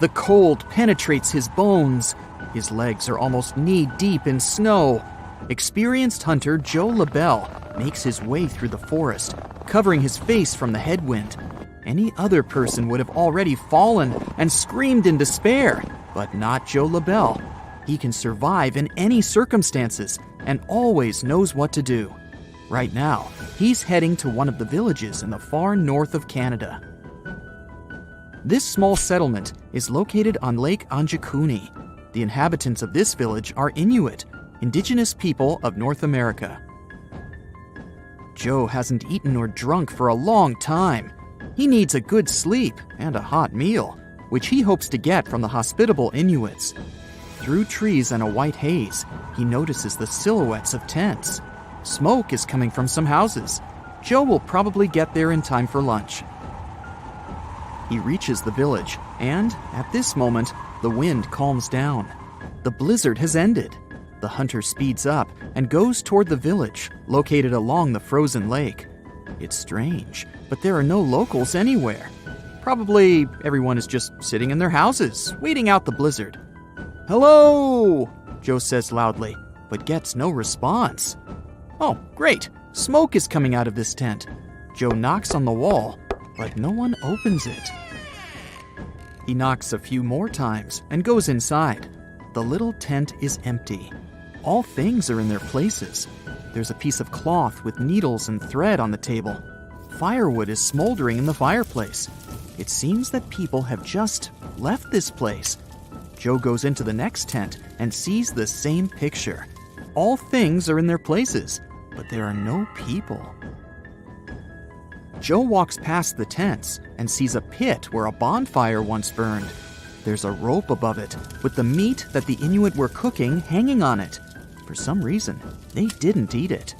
The cold penetrates his bones. His legs are almost knee-deep in snow. Experienced hunter Joe LaBelle makes his way through the forest, covering his face from the headwind. Any other person would have already fallen and screamed in despair, but not Joe LaBelle. He can survive in any circumstances and always knows what to do. Right now, he's heading to one of the villages in the far north of Canada. This small settlement is located on Lake Anjikuni. The inhabitants of this village are Inuit, indigenous people of North America. Joe hasn't eaten or drunk for a long time. He needs a good sleep and a hot meal, which he hopes to get from the hospitable Inuits. Through trees and a white haze, he notices the silhouettes of tents. Smoke is coming from some houses. Joe will probably get there in time for lunch. He reaches the village, and at this moment, the wind calms down. The blizzard has ended. The hunter speeds up and goes toward the village, located along the frozen lake. It's strange, but there are no locals anywhere. Probably everyone is just sitting in their houses, waiting out the blizzard. "Hello!" Joe says loudly, but gets no response. Oh, great! Smoke is coming out of this tent. Joe knocks on the wall, but no one opens it. He knocks a few more times and goes inside. The little tent is empty. All things are in their places. There's a piece of cloth with needles and thread on the table. Firewood is smoldering in the fireplace. It seems that people have just left this place. Joe goes into the next tent and sees the same picture. All things are in their places, but there are no people. Joe walks past the tents and sees a pit where a bonfire once burned. There's a rope above it with the meat that the Inuit were cooking hanging on it. For some reason, they didn't eat it.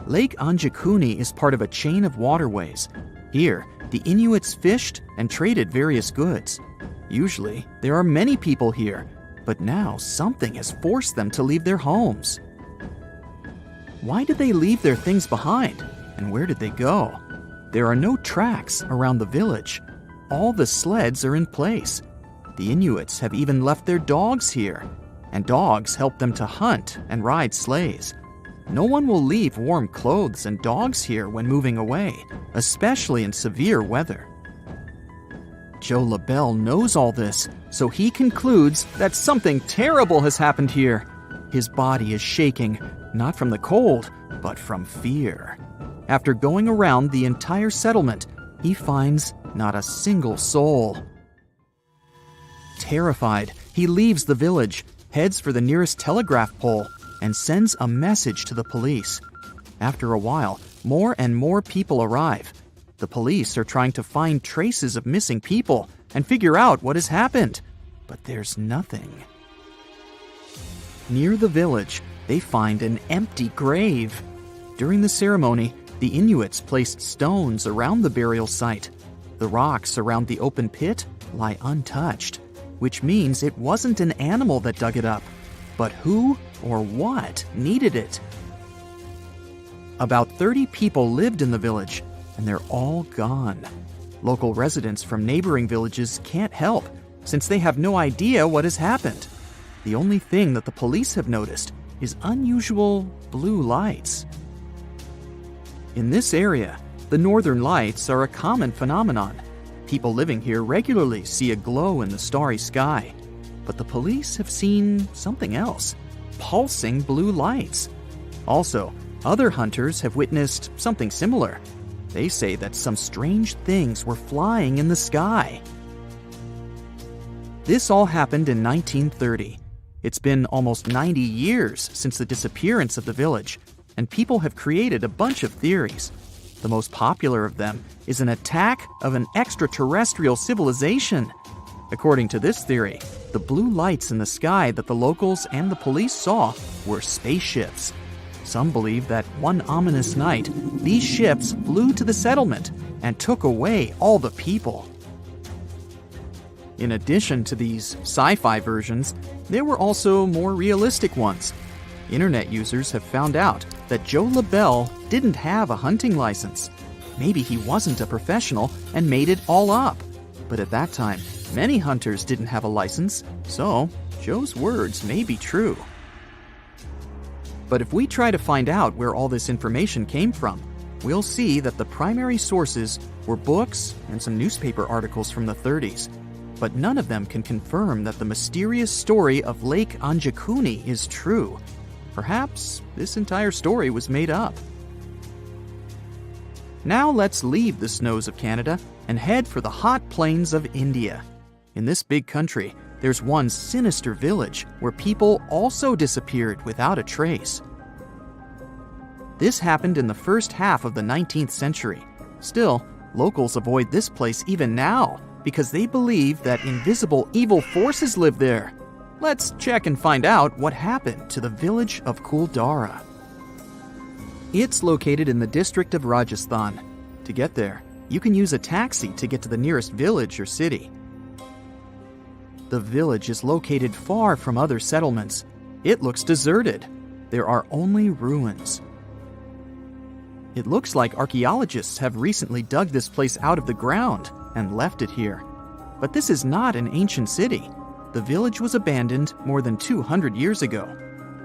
Lake Anjikuni is part of a chain of waterways. Here, the Inuits fished and traded various goods. Usually, there are many people here, but now something has forced them to leave their homes. Why did they leave their things behind? And where did they go? There are no tracks around the village. All the sleds are in place. The Inuits have even left their dogs here, and dogs help them to hunt and ride sleighs. No one will leave warm clothes and dogs here when moving away, especially in severe weather. Joe LaBelle knows all this, so he concludes that something terrible has happened here. His body is shaking, not from the cold, but from fear. After going around the entire settlement, he finds not a single soul. Terrified, he leaves the village, heads for the nearest telegraph pole, and sends a message to the police. After a while, more and more people arrive. The police are trying to find traces of missing people and figure out what has happened, but there's nothing. Near the village, they find an empty grave. During the ceremony, the Inuits placed stones around the burial site. The rocks around the open pit lie untouched, which means it wasn't an animal that dug it up, but who or what needed it. About 30 people lived in the village, and they're all gone. Local residents from neighboring villages can't help, since they have no idea what has happened. The only thing that the police have noticed is unusual blue lights. In this area, the northern lights are a common phenomenon. People living here regularly see a glow in the starry sky. But the police have seen something else, pulsing blue lights. Also, other hunters have witnessed something similar. They say that some strange things were flying in the sky. This all happened in 1930. It's been almost 90 years since the disappearance of the village, and people have created a bunch of theories. The most popular of them is an attack of an extraterrestrial civilization. According to this theory, the blue lights in the sky that the locals and the police saw were spaceships. Some believe that one ominous night, these ships flew to the settlement and took away all the people. In addition to these sci-fi versions, there were also more realistic ones. Internet users have found out that Joe LaBelle didn't have a hunting license. Maybe he wasn't a professional and made it all up. But at that time, Many hunters didn't have a license, so Joe's words may be true. But if we try to find out where all this information came from, we'll see that the primary sources were books and some newspaper articles from the 30s. But none of them can confirm that the mysterious story of Lake Anjikuni is true. Perhaps this entire story was made up. Now let's leave the snows of Canada and head for the hot plains of India. In this big country, there's one sinister village where people also disappeared without a trace. This happened in the first half of the 19th century. Still, locals avoid this place even now because they believe that invisible evil forces live there. Let's check and find out what happened to the village of Kuldara. It's located in the district of Rajasthan. To get there, you can use a taxi to get to the nearest village or city. The village is located far from other settlements. It looks deserted. There are only ruins. It looks like archaeologists have recently dug this place out of the ground and left it here. But this is not an ancient city. The village was abandoned more than 200 years ago.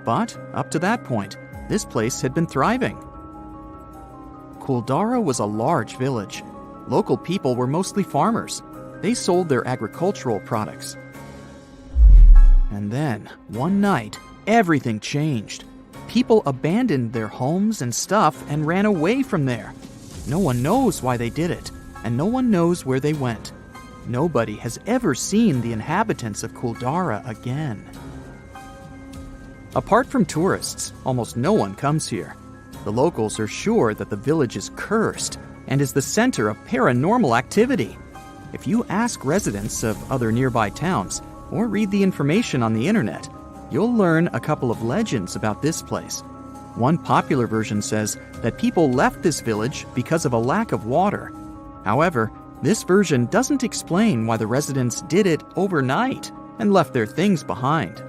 But up to that point, this place had been thriving. Kuldara was a large village. Local people were mostly farmers. They sold their agricultural products. And then, one night, everything changed. People abandoned their homes and stuff and ran away from there. No one knows why they did it, and no one knows where they went. Nobody has ever seen the inhabitants of Kuldara again. Apart from tourists, almost no one comes here. The locals are sure that the village is cursed and is the center of paranormal activity. If you ask residents of other nearby towns, or read the information on the internet, you'll learn a couple of legends about this place. One popular version says that people left this village because of a lack of water. However, this version doesn't explain why the residents did it overnight and left their things behind.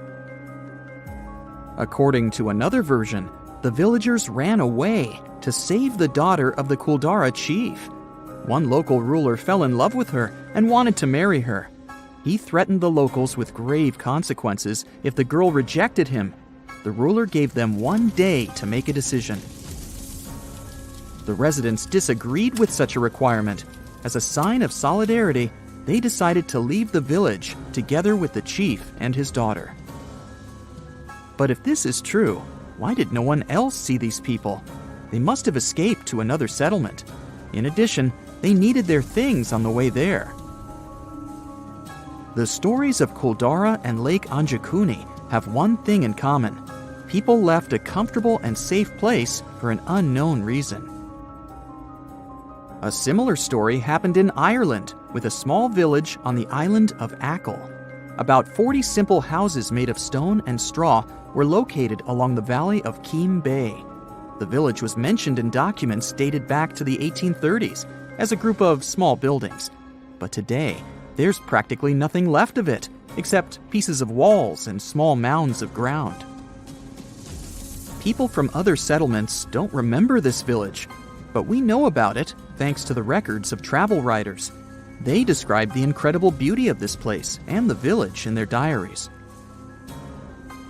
According to another version, the villagers ran away to save the daughter of the Kuldara chief. One local ruler fell in love with her and wanted to marry her. He threatened the locals with grave consequences if the girl rejected him. The ruler gave them 1 day to make a decision. The residents disagreed with such a requirement. As a sign of solidarity, they decided to leave the village together with the chief and his daughter. But if this is true, why did no one else see these people? They must have escaped to another settlement. In addition, they needed their things on the way there. The stories of Kuldara and Lake Anjikuni have one thing in common. People left a comfortable and safe place for an unknown reason. A similar story happened in Ireland with a small village on the island of Achill. About 40 simple houses made of stone and straw were located along the valley of Keem Bay. The village was mentioned in documents dated back to the 1830s as a group of small buildings. But today, there's practically nothing left of it, except pieces of walls and small mounds of ground. People from other settlements don't remember this village, but we know about it thanks to the records of travel writers. They describe the incredible beauty of this place and the village in their diaries.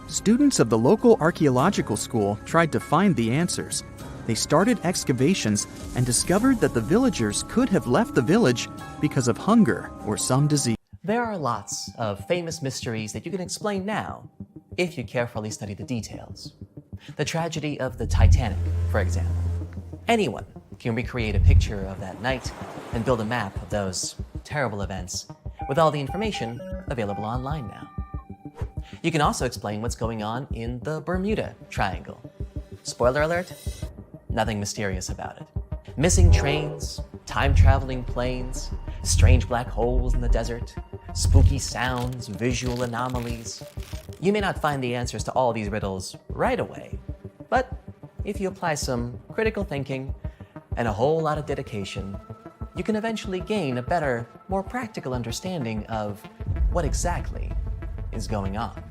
Students of the local archaeological school tried to find the answers. They started excavations and discovered that the villagers could have left the village because of hunger or some disease. There are lots of famous mysteries that you can explain now, if you carefully study the details. The tragedy of the Titanic, for example. Anyone can recreate a picture of that night and build a map of those terrible events with all the information available online now. You can also explain what's going on in the Bermuda Triangle. Spoiler alert, nothing mysterious about it. Missing trains, time-traveling planes, strange black holes in the desert, spooky sounds, visual anomalies. You may not find the answers to all these riddles right away, but if you apply some critical thinking and a whole lot of dedication, you can eventually gain a better, more practical understanding of what exactly is going on.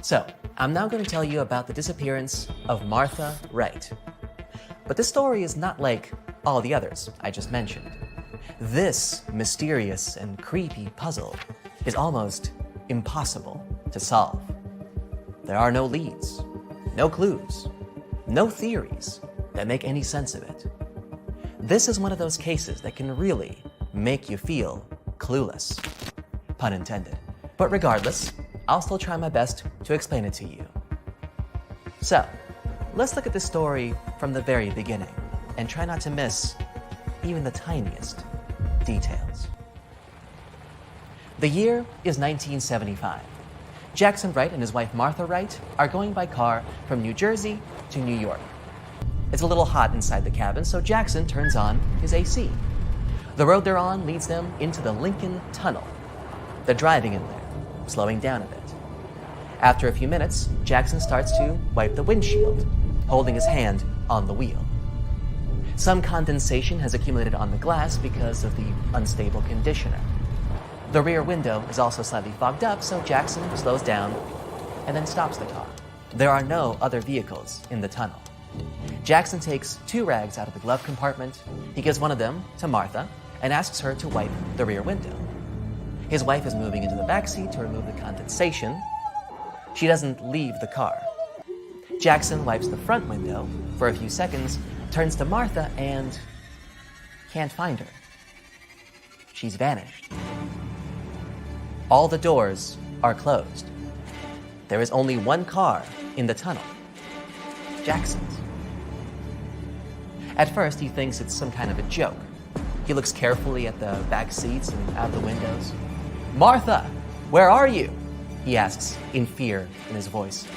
So, I'm now going to tell you about the disappearance of Martha Wright. But this story is not like all the others I just mentioned. This mysterious and creepy puzzle is almost impossible to solve. There are no leads, no clues, no theories that make any sense of it. This is one of those cases that can really make you feel clueless, pun intended. But regardless, I'll still try my best to explain it to you. So, let's look at the story from the very beginning and try not to miss even the tiniest details. The year is 1975. Jackson Wright and his wife Martha Wright are going by car from New Jersey to New York. It's a little hot inside the cabin, so Jackson turns on his AC. The road they're on leads them into the Lincoln Tunnel. They're driving in there, slowing down a bit. After a few minutes, Jackson starts to wipe the windshield, holding his hand on the wheel. Some condensation has accumulated on the glass because of the unstable conditioner. The rear window is also slightly fogged up, so Jackson slows down and then stops the car. There are no other vehicles in the tunnel. Jackson takes 2 rags out of the glove compartment. He gives one of them to Martha and asks her to wipe the rear window. His wife is moving into the backseat to remove the condensation. She doesn't leave the car. Jackson wipes the front window for a few seconds, turns to Martha, and can't find her. She's vanished. All the doors are closed. There is only one car in the tunnel, Jackson's. At first, he thinks it's some kind of a joke. He looks carefully at the back seats and out the windows. "Martha, where are you?" he asks in fear in his voice.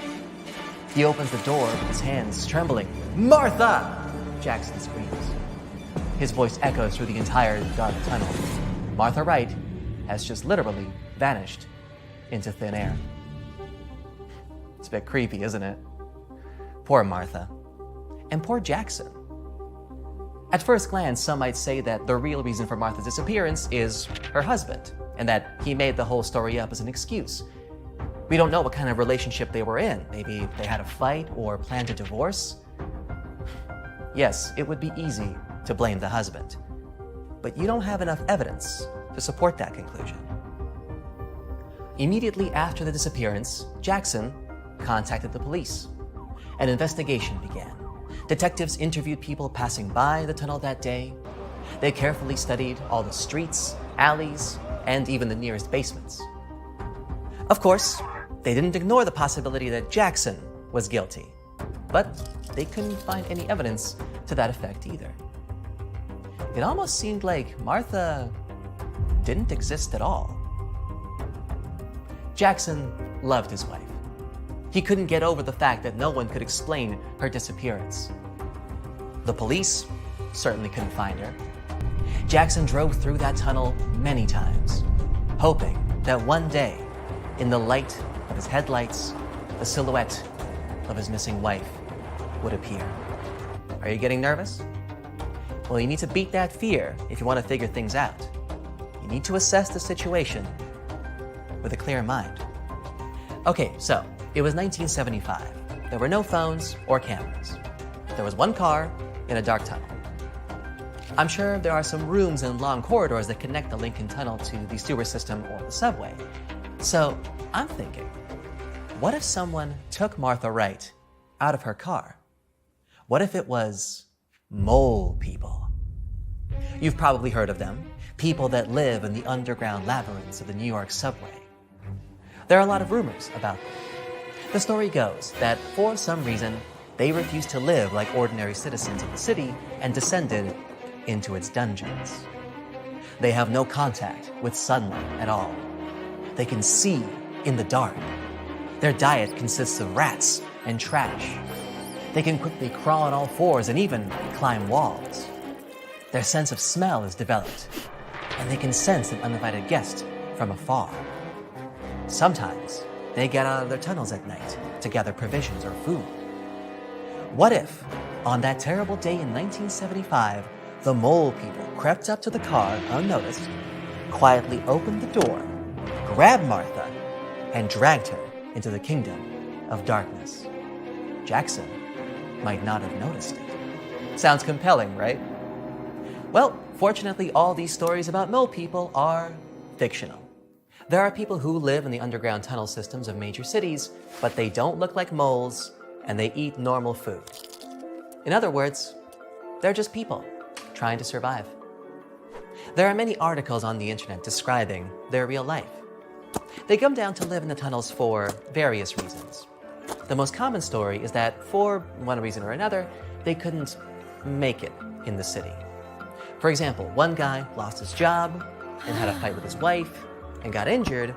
He opens the door with his hands trembling. "Martha!" Jackson screams. His voice echoes through the entire dark tunnel. Martha Wright has just literally vanished into thin air. It's a bit creepy, isn't it? Poor Martha. And poor Jackson. At first glance, some might say that the real reason for Martha's disappearance is her husband, and that he made the whole story up as an excuse. We don't know what kind of relationship they were in. Maybe they had a fight or planned a divorce. Yes, it would be easy to blame the husband, but you don't have enough evidence to support that conclusion. Immediately after the disappearance, Jackson contacted the police. An investigation began. Detectives interviewed people passing by the tunnel that day. They carefully studied all the streets, alleys, and even the nearest basements. Of course, they didn't ignore the possibility that Jackson was guilty, but they couldn't find any evidence to that effect either. It almost seemed like Martha didn't exist at all. Jackson loved his wife. He couldn't get over the fact that no one could explain her disappearance. The police certainly couldn't find her. Jackson drove through that tunnel many times, hoping that one day, in the light of his headlights, the silhouette of his missing wife would appear. Are you getting nervous? Well, you need to beat that fear if you want to figure things out. You need to assess the situation with a clear mind. Okay, so it was 1975. There were no phones or cameras. There was one car in a dark tunnel. I'm sure there are some rooms and long corridors that connect the Lincoln Tunnel to the sewer system or the subway. So I'm thinking, what if someone took Martha Wright out of her car? What if it was mole people? You've probably heard of them, people that live in the underground labyrinths of the New York subway. There are a lot of rumors about them. The story goes that for some reason, they refused to live like ordinary citizens of the city and descended into its dungeons. They have no contact with sunlight at all. They can see in the dark. Their diet consists of rats and trash. They can quickly crawl on all fours and even climb walls. Their sense of smell is developed, and they can sense an uninvited guest from afar. Sometimes they get out of their tunnels at night to gather provisions or food. What if, on that terrible day in 1975, the mole people crept up to the car unnoticed, quietly opened the door, grabbed Martha, and dragged her into the kingdom of darkness? Jackson might not have noticed it. Sounds compelling, right? Well, fortunately, all these stories about mole people are fictional. There are people who live in the underground tunnel systems of major cities, but they don't look like moles and they eat normal food. In other words, they're just people trying to survive. There are many articles on the internet describing their real life. They come down to live in the tunnels for various reasons. The most common story is that for one reason or another, they couldn't make it in the city. For example, one guy lost his job and had a fight with his wife and got injured,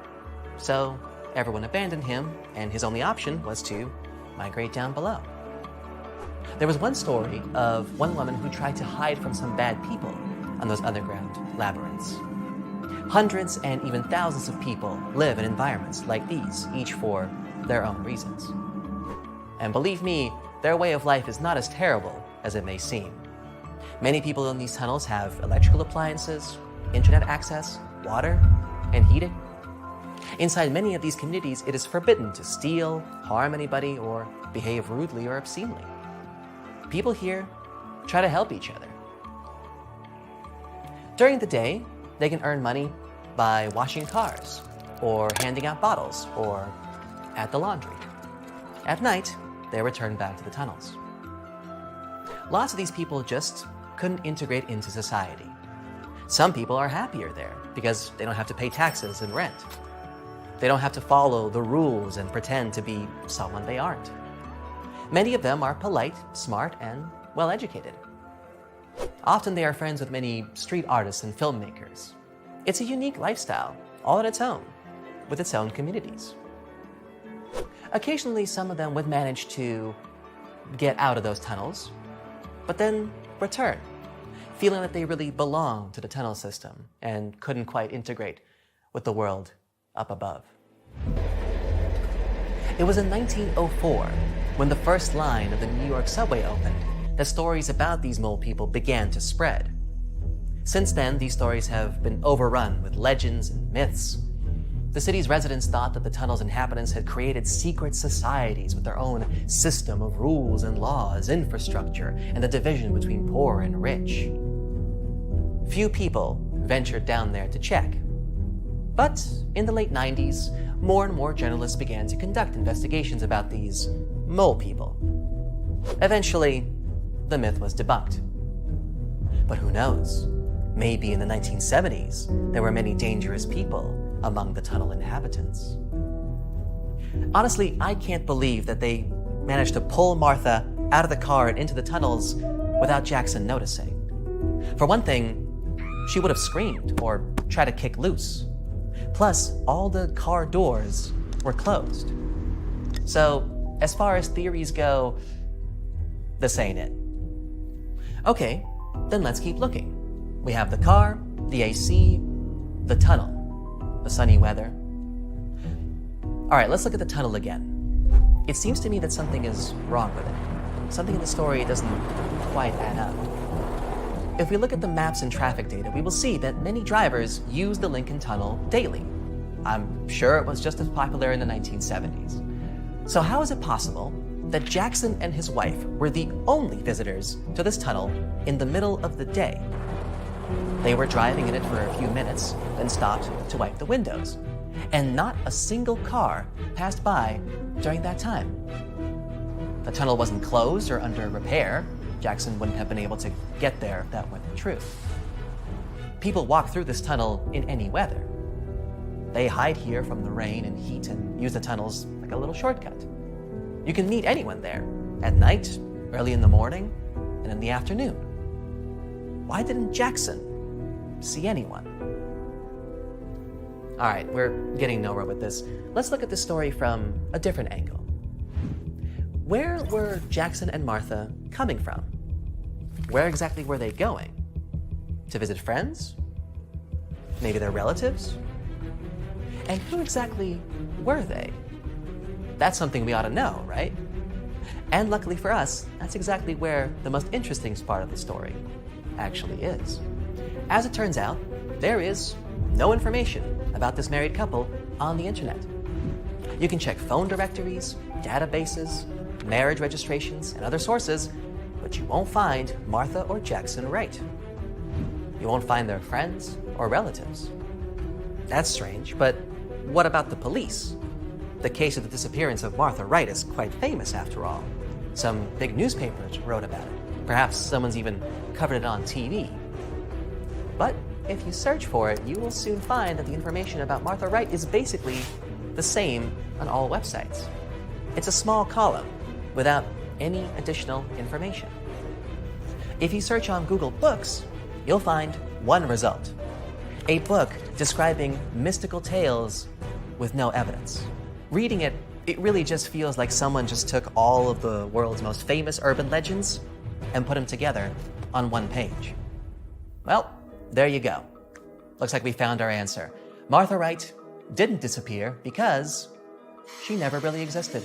so everyone abandoned him and his only option was to migrate down below. There was one story of one woman who tried to hide from some bad people on those underground labyrinths. Hundreds and even thousands of people live in environments like these, each for their own reasons. And believe me, their way of life is not as terrible as it may seem. Many people in these tunnels have electrical appliances, internet access, water, and heating. Inside many of these communities, it is forbidden to steal, harm anybody, or behave rudely or obscenely. People here try to help each other. During the day, they can earn money by washing cars, or handing out bottles, or at the laundry. At night, they return back to the tunnels. Lots of these people just couldn't integrate into society. Some people are happier there because they don't have to pay taxes and rent. They don't have to follow the rules and pretend to be someone they aren't. Many of them are polite, smart, and well-educated. Often they are friends with many street artists and filmmakers. It's a unique lifestyle, all on its own, with its own communities. Occasionally, some of them would manage to get out of those tunnels, but then return, feeling that they really belonged to the tunnel system and couldn't quite integrate with the world up above. It was in 1904, when the first line of the New York subway opened, that stories about these mole people began to spread. Since then, these stories have been overrun with legends and myths. The city's residents thought that the tunnel's inhabitants had created secret societies with their own system of rules and laws, infrastructure, and the division between poor and rich. Few people ventured down there to check. But in the late 90s, more and more journalists began to conduct investigations about these mole people. Eventually, the myth was debunked. But who knows? Maybe in the 1970s, there were many dangerous people among the tunnel inhabitants. Honestly, I can't believe that they managed to pull Martha out of the car and into the tunnels without Jackson noticing. For one thing, she would have screamed or tried to kick loose. Plus, all the car doors were closed. So, as far as theories go, this ain't it. Okay, then let's keep looking. We have the car, the AC, the tunnel, the sunny weather. All right, let's look at the tunnel again. It seems to me that something is wrong with it. Something in the story doesn't quite add up. If we look at the maps and traffic data, we will see that many drivers use the Lincoln Tunnel daily. I'm sure it was just as popular in the 1970s. So how is it possible that Jackson and his wife were the only visitors to this tunnel in the middle of the day? They were driving in it for a few minutes, then stopped to wipe the windows. And not a single car passed by during that time. The tunnel wasn't closed or under repair. Jackson wouldn't have been able to get there if that were the truth. People walk through this tunnel in any weather. They hide here from the rain and heat and use the tunnels like a little shortcut. You can meet anyone there, at night, early in the morning, and in the afternoon. Why didn't Jackson see anyone? All right, we're getting nowhere with this. Let's look at the story from a different angle. Where were Jackson and Martha coming from? Where exactly were they going? To visit friends? Maybe their relatives? And who exactly were they? That's something we ought to know, right? And luckily for us, that's exactly where the most interesting part of the story actually is. As it turns out, there is no information about this married couple on the internet. You can check phone directories, databases, marriage registrations, and other sources, but you won't find Martha or Jackson Wright. You won't find their friends or relatives. That's strange, but what about the police? The case of the disappearance of Martha Wright is quite famous after all. Some big newspapers wrote about it. Perhaps someone's even covered it on TV. But if you search for it, you will soon find that the information about Martha Wright is basically the same on all websites. It's a small column without any additional information. If you search on Google Books, you'll find one result: a book describing mystical tales with no evidence. Reading it, it really just feels like someone just took all of the world's most famous urban legends and put them together on one page. Well, there you go. Looks like we found our answer. Martha Wright didn't disappear because she never really existed.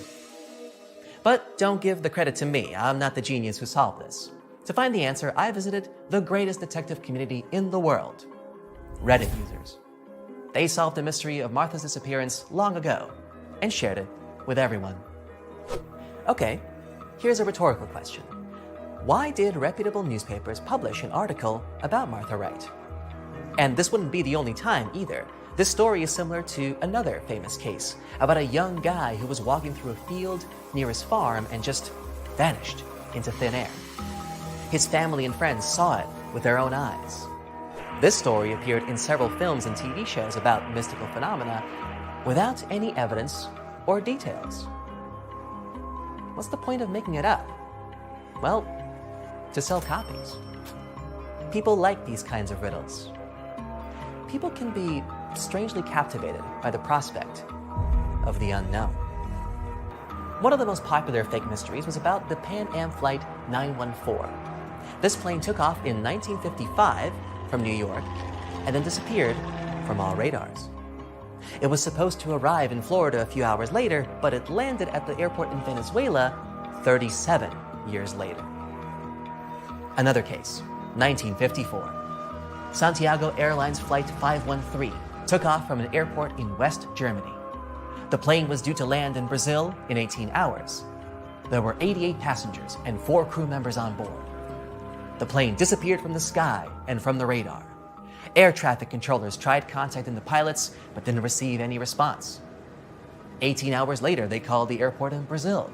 But don't give the credit to me. I'm not the genius who solved this. To find the answer, I visited the greatest detective community in the world, Reddit users. They solved the mystery of Martha's disappearance long ago and shared it with everyone. Okay, here's a rhetorical question. Why did reputable newspapers publish an article about Martha Wright? And this wouldn't be the only time either. This story is similar to another famous case about a young guy who was walking through a field near his farm and just vanished into thin air. His family and friends saw it with their own eyes. This story appeared in several films and TV shows about mystical phenomena without any evidence or details. What's the point of making it up? Well, to sell copies. People like these kinds of riddles. People can be strangely captivated by the prospect of the unknown. One of the most popular fake mysteries was about the Pan Am Flight 914. This plane took off in 1955 from New York and then disappeared from all radars. It was supposed to arrive in Florida a few hours later, but it landed at the airport in Venezuela 37 years later. Another case, 1954. Santiago Airlines Flight 513 took off from an airport in West Germany. The plane was due to land in Brazil in 18 hours. There were 88 passengers and 4 crew members on board. The plane disappeared from the sky and from the radar. Air traffic controllers tried contacting the pilots but didn't receive any response. 18 hours later, they called the airport in Brazil.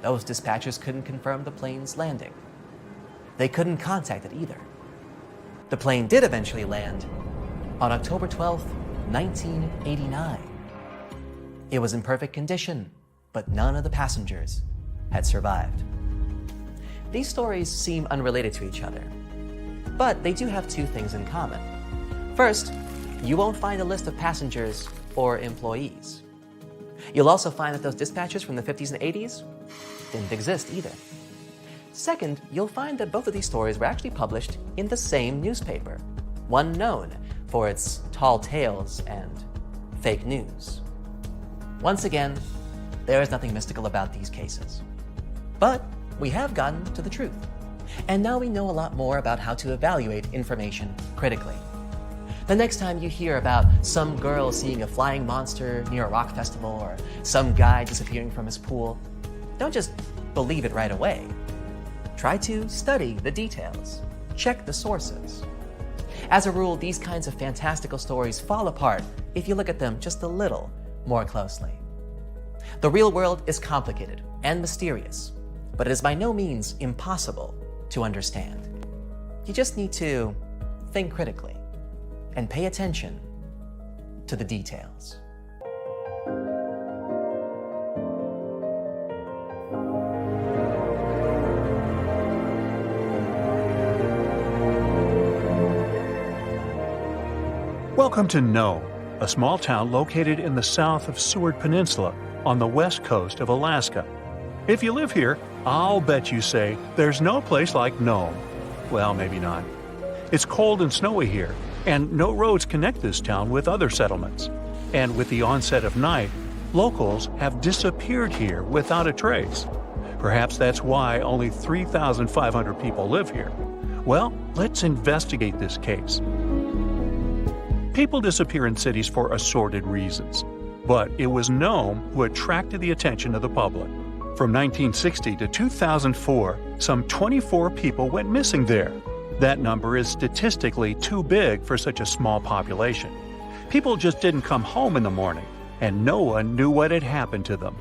Those dispatchers couldn't confirm the plane's landing. They couldn't contact it either. The plane did eventually land on October 12, 1989. It was in perfect condition, but none of the passengers had survived. These stories seem unrelated to each other, but they do have 2 things in common. First, you won't find a list of passengers or employees. You'll also find that those dispatchers from the 50s and 80s didn't exist either. Second, you'll find that both of these stories were actually published in the same newspaper, one known for its tall tales and fake news. Once again, there is nothing mystical about these cases. But we have gotten to the truth, and now we know a lot more about how to evaluate information critically. The next time you hear about some girl seeing a flying monster near a rock festival or some guy disappearing from his pool, don't just believe it right away. Try to study the details. Check the sources. As a rule, these kinds of fantastical stories fall apart if you look at them just a little more closely. The real world is complicated and mysterious, but it is by no means impossible to understand. You just need to think critically and pay attention to the details. Welcome to Nome, a small town located in the south of Seward Peninsula on the west coast of Alaska. If you live here, I'll bet you say there's no place like Nome. Well, maybe not. It's cold and snowy here, and no roads connect this town with other settlements. And with the onset of night, locals have disappeared here without a trace. Perhaps that's why only 3,500 people live here. Well, let's investigate this case. People disappear in cities for assorted reasons, but it was Nome who attracted the attention of the public. From 1960 to 2004, some 24 people went missing there. That number is statistically too big for such a small population. People just didn't come home in the morning, and no one knew what had happened to them.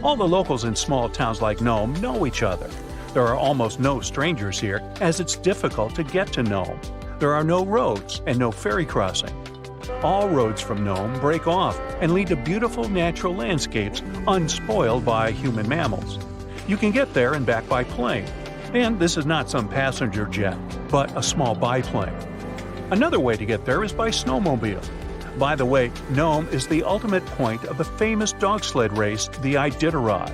All the locals in small towns like Nome know each other. There are almost no strangers here, as it's difficult to get to Nome. There are no roads and no ferry crossing. All roads from Nome break off and lead to beautiful natural landscapes unspoiled by human mammals. You can get there and back by plane. And this is not some passenger jet, but a small biplane. Another way to get there is by snowmobile. By the way, Nome is the ultimate point of the famous dog sled race, the Iditarod.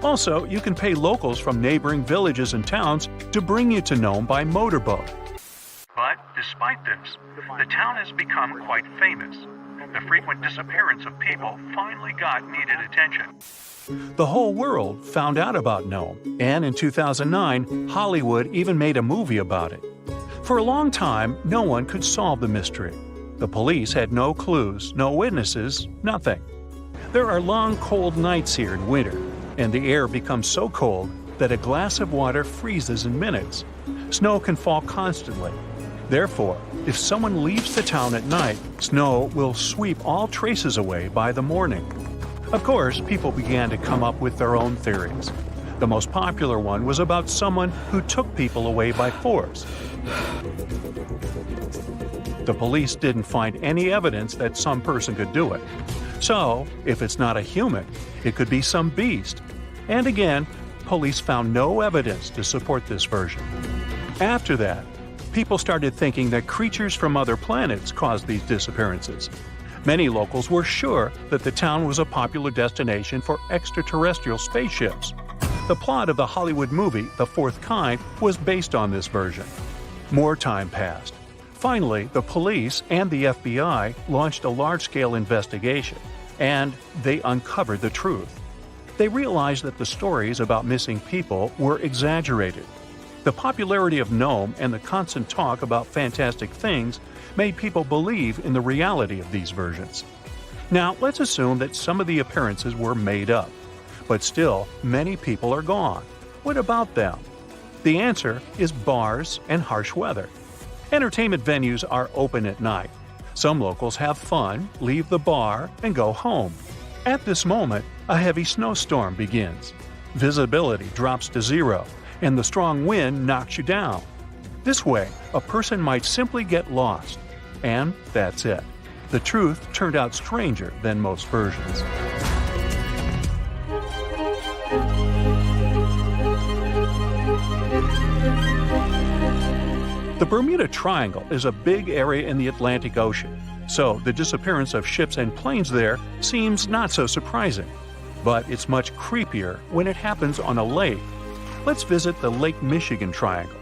Also, you can pay locals from neighboring villages and towns to bring you to Nome by motorboat. But despite this, the town has become quite famous. The frequent disappearance of people finally got needed attention. The whole world found out about Nome, and in 2009, Hollywood even made a movie about it. For a long time, no one could solve the mystery. The police had no clues, no witnesses, nothing. There are long, cold nights here in winter, and the air becomes so cold that a glass of water freezes in minutes. Snow can fall constantly. Therefore, if someone leaves the town at night, snow will sweep all traces away by the morning. Of course, people began to come up with their own theories. The most popular one was about someone who took people away by force. The police didn't find any evidence that some person could do it. So, if it's not a human, it could be some beast. And again, police found no evidence to support this version. After that, people started thinking that creatures from other planets caused these disappearances. Many locals were sure that the town was a popular destination for extraterrestrial spaceships. The plot of the Hollywood movie The Fourth Kind was based on this version. More time passed. Finally, the police and the FBI launched a large-scale investigation, and they uncovered the truth. They realized that the stories about missing people were exaggerated. The popularity of Nome and the constant talk about fantastic things made people believe in the reality of these versions. Now, let's assume that some of the appearances were made up. But still, many people are gone. What about them? The answer is bars and harsh weather. Entertainment venues are open at night. Some locals have fun, leave the bar, and go home. At this moment, a heavy snowstorm begins. Visibility drops to zero, and the strong wind knocks you down. This way, a person might simply get lost. And that's it. The truth turned out stranger than most versions. The Bermuda Triangle is a big area in the Atlantic Ocean, so the disappearance of ships and planes there seems not so surprising. But it's much creepier when it happens on a lake. Let's visit the Lake Michigan Triangle.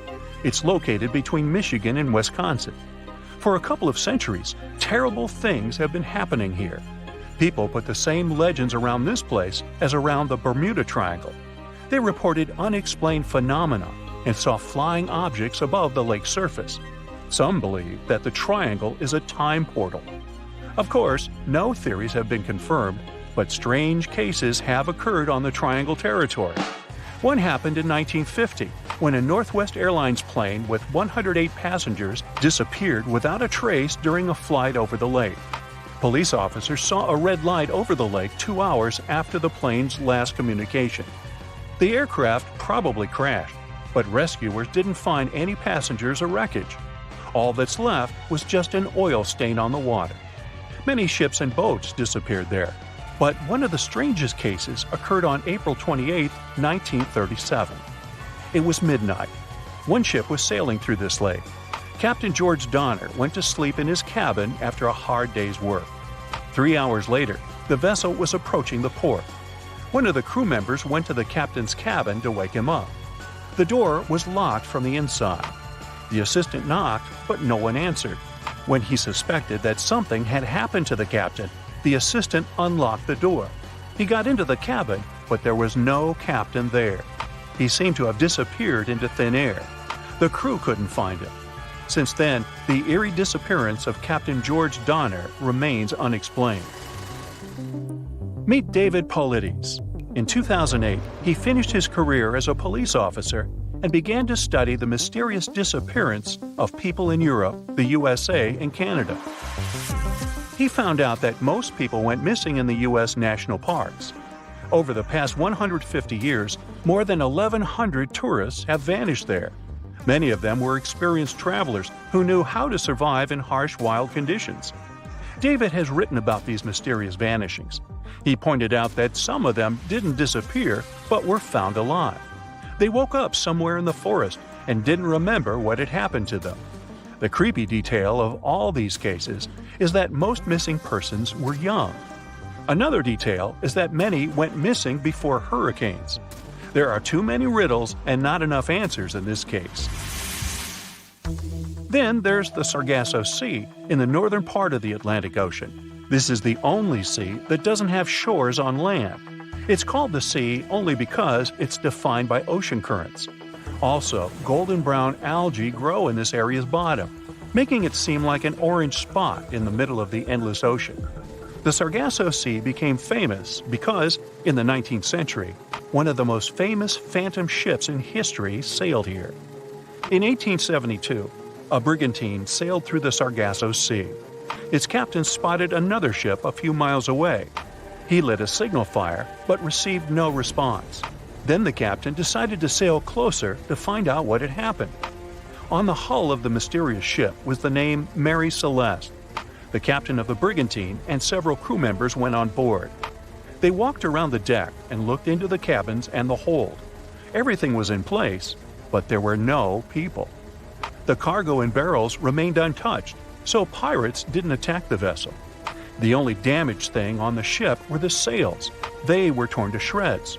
It's located between Michigan and Wisconsin. For a couple of centuries, terrible things have been happening here. People put the same legends around this place as around the Bermuda Triangle. They reported unexplained phenomena and saw flying objects above the lake's surface. Some believe that the triangle is a time portal. Of course, no theories have been confirmed, but strange cases have occurred on the triangle territory. One happened in 1950, when a Northwest Airlines plane with 108 passengers disappeared without a trace during a flight over the lake. Police officers saw a red light over the lake 2 hours after the plane's last communication. The aircraft probably crashed, but rescuers didn't find any passengers or wreckage. All that's left was just an oil stain on the water. Many ships and boats disappeared there. But one of the strangest cases occurred on April 28, 1937. It was midnight. One ship was sailing through this lake. Captain George Donner went to sleep in his cabin after a hard day's work. 3 hours later, the vessel was approaching the port. One of the crew members went to the captain's cabin to wake him up. The door was locked from the inside. The assistant knocked, but no one answered. When he suspected that something had happened to the captain, the assistant unlocked the door. He got into the cabin, but there was no captain there. He seemed to have disappeared into thin air. The crew couldn't find him. Since then, the eerie disappearance of Captain George Donner remains unexplained. Meet David Paulides. In 2008, he finished his career as a police officer and began to study the mysterious disappearance of people in Europe, the USA, and Canada. He found out that most people went missing in the U.S. national parks. Over the past 150 years, more than 1,100 tourists have vanished there. Many of them were experienced travelers who knew how to survive in harsh wild conditions. David has written about these mysterious vanishings. He pointed out that some of them didn't disappear, but were found alive. They woke up somewhere in the forest and didn't remember what had happened to them. The creepy detail of all these cases is that most missing persons were young. Another detail is that many went missing before hurricanes. There are too many riddles and not enough answers in this case. Then there's the Sargasso Sea in the northern part of the Atlantic Ocean. This is the only sea that doesn't have shores on land. It's called the sea only because it's defined by ocean currents. Also, golden brown algae grow in this area's bottom, making it seem like an orange spot in the middle of the endless ocean. The Sargasso Sea became famous because, in the 19th century, one of the most famous phantom ships in history sailed here. In 1872, a brigantine sailed through the Sargasso Sea. Its captain spotted another ship a few miles away. He lit a signal fire, but received no response. Then the captain decided to sail closer to find out what had happened. On the hull of the mysterious ship was the name Mary Celeste. The captain of the brigantine and several crew members went on board. They walked around the deck and looked into the cabins and the hold. Everything was in place, but there were no people. The cargo and barrels remained untouched, so pirates didn't attack the vessel. The only damaged thing on the ship were the sails. They were torn to shreds.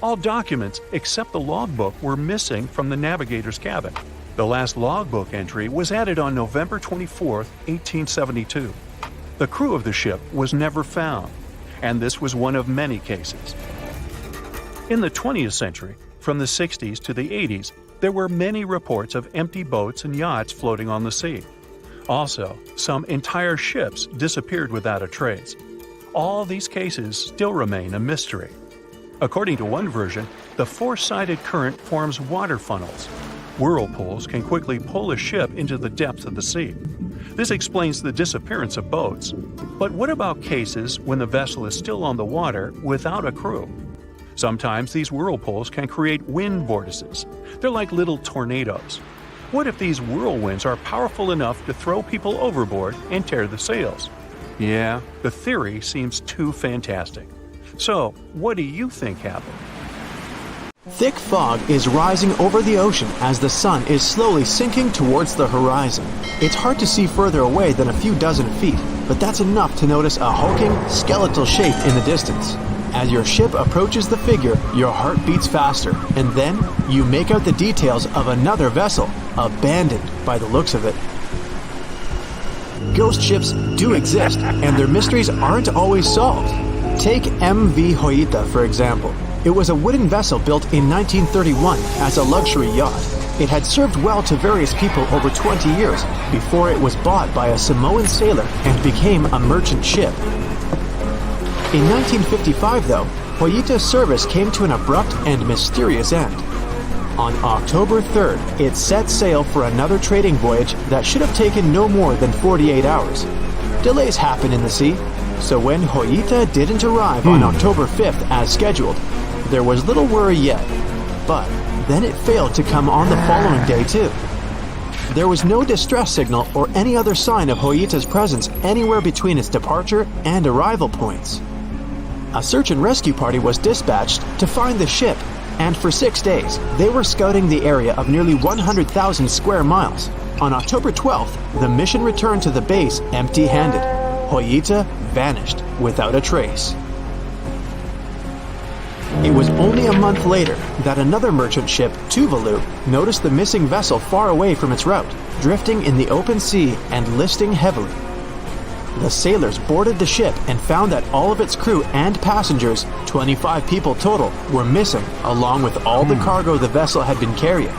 All documents except the logbook were missing from the navigator's cabin. The last logbook entry was added on November 24, 1872. The crew of the ship was never found, and this was one of many cases. In the 20th century, from the 60s to the 80s, there were many reports of empty boats and yachts floating on the sea. Also, some entire ships disappeared without a trace. All these cases still remain a mystery. According to one version, the four-sided current forms water funnels. Whirlpools can quickly pull a ship into the depths of the sea. This explains the disappearance of boats. But what about cases when the vessel is still on the water without a crew? Sometimes these whirlpools can create wind vortices. They're like little tornadoes. What if these whirlwinds are powerful enough to throw people overboard and tear the sails? Yeah, the theory seems too fantastic. So, what do you think happened? Thick fog is rising over the ocean as the sun is slowly sinking towards the horizon. It's hard to see further away than a few dozen feet, but that's enough to notice a hulking, skeletal shape in the distance. As your ship approaches the figure, your heart beats faster, and then you make out the details of another vessel, abandoned by the looks of it. Ghost ships do exist, and their mysteries aren't always solved. Take MV Hoita, for example. It was a wooden vessel built in 1931 as a luxury yacht. It had served well to various people over 20 years before it was bought by a Samoan sailor and became a merchant ship. In 1955, though, Hoita's service came to an abrupt and mysterious end. On October 3rd, it set sail for another trading voyage that should have taken no more than 48 hours. Delays happen in the sea, so when Hoita didn't arrive on October 5th as scheduled, there was little worry yet. But then it failed to come on the following day too. There was no distress signal or any other sign of Hoita's presence anywhere between its departure and arrival points. A search and rescue party was dispatched to find the ship, and for 6 days, they were scouting the area of nearly 100,000 square miles. On October 12th, the mission returned to the base empty-handed. Hoita vanished without a trace. It was only a month later that another merchant ship, Tuvalu, noticed the missing vessel far away from its route, drifting in the open sea and listing heavily. The sailors boarded the ship and found that all of its crew and passengers, 25 people total, were missing, along with all the cargo the vessel had been carrying.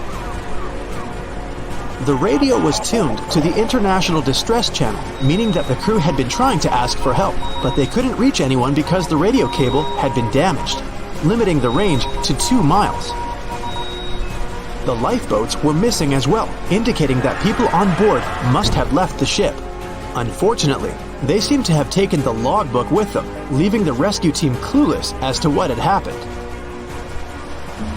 The radio was tuned to the International Distress Channel, meaning that the crew had been trying to ask for help, but they couldn't reach anyone because the radio cable had been damaged, limiting the range to 2 miles. The lifeboats were missing as well, indicating that people on board must have left the ship. Unfortunately, they seem to have taken the logbook with them, leaving the rescue team clueless as to what had happened.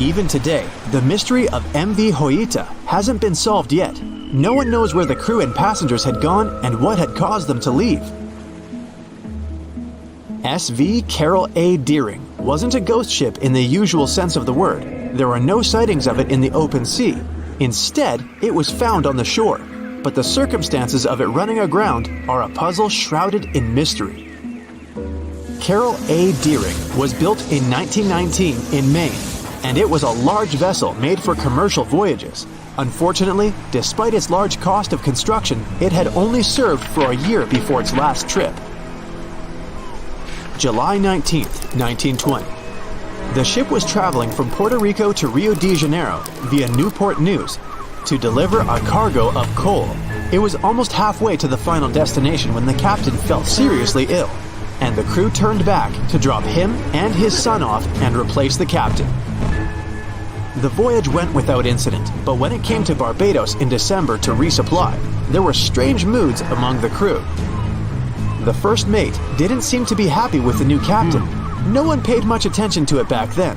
Even today, the mystery of MV Hoita hasn't been solved yet. No one knows where the crew and passengers had gone and what had caused them to leave. SV Carol A. Deering wasn't a ghost ship in the usual sense of the word. There are no sightings of it in the open sea. Instead, it was found on the shore, but the circumstances of it running aground are a puzzle shrouded in mystery. Carol A. Deering was built in 1919 in Maine, and it was a large vessel made for commercial voyages. Unfortunately, despite its large cost of construction, it had only served for a year before its last trip. July 19, 1920. The ship was traveling from Puerto Rico to Rio de Janeiro via Newport News to deliver a cargo of coal. It was almost halfway to the final destination when the captain fell seriously ill, and the crew turned back to drop him and his son off and replace the captain. The voyage went without incident, but when it came to Barbados in December to resupply, there were strange moods among the crew. The first mate didn't seem to be happy with the new captain. No one paid much attention to it back then,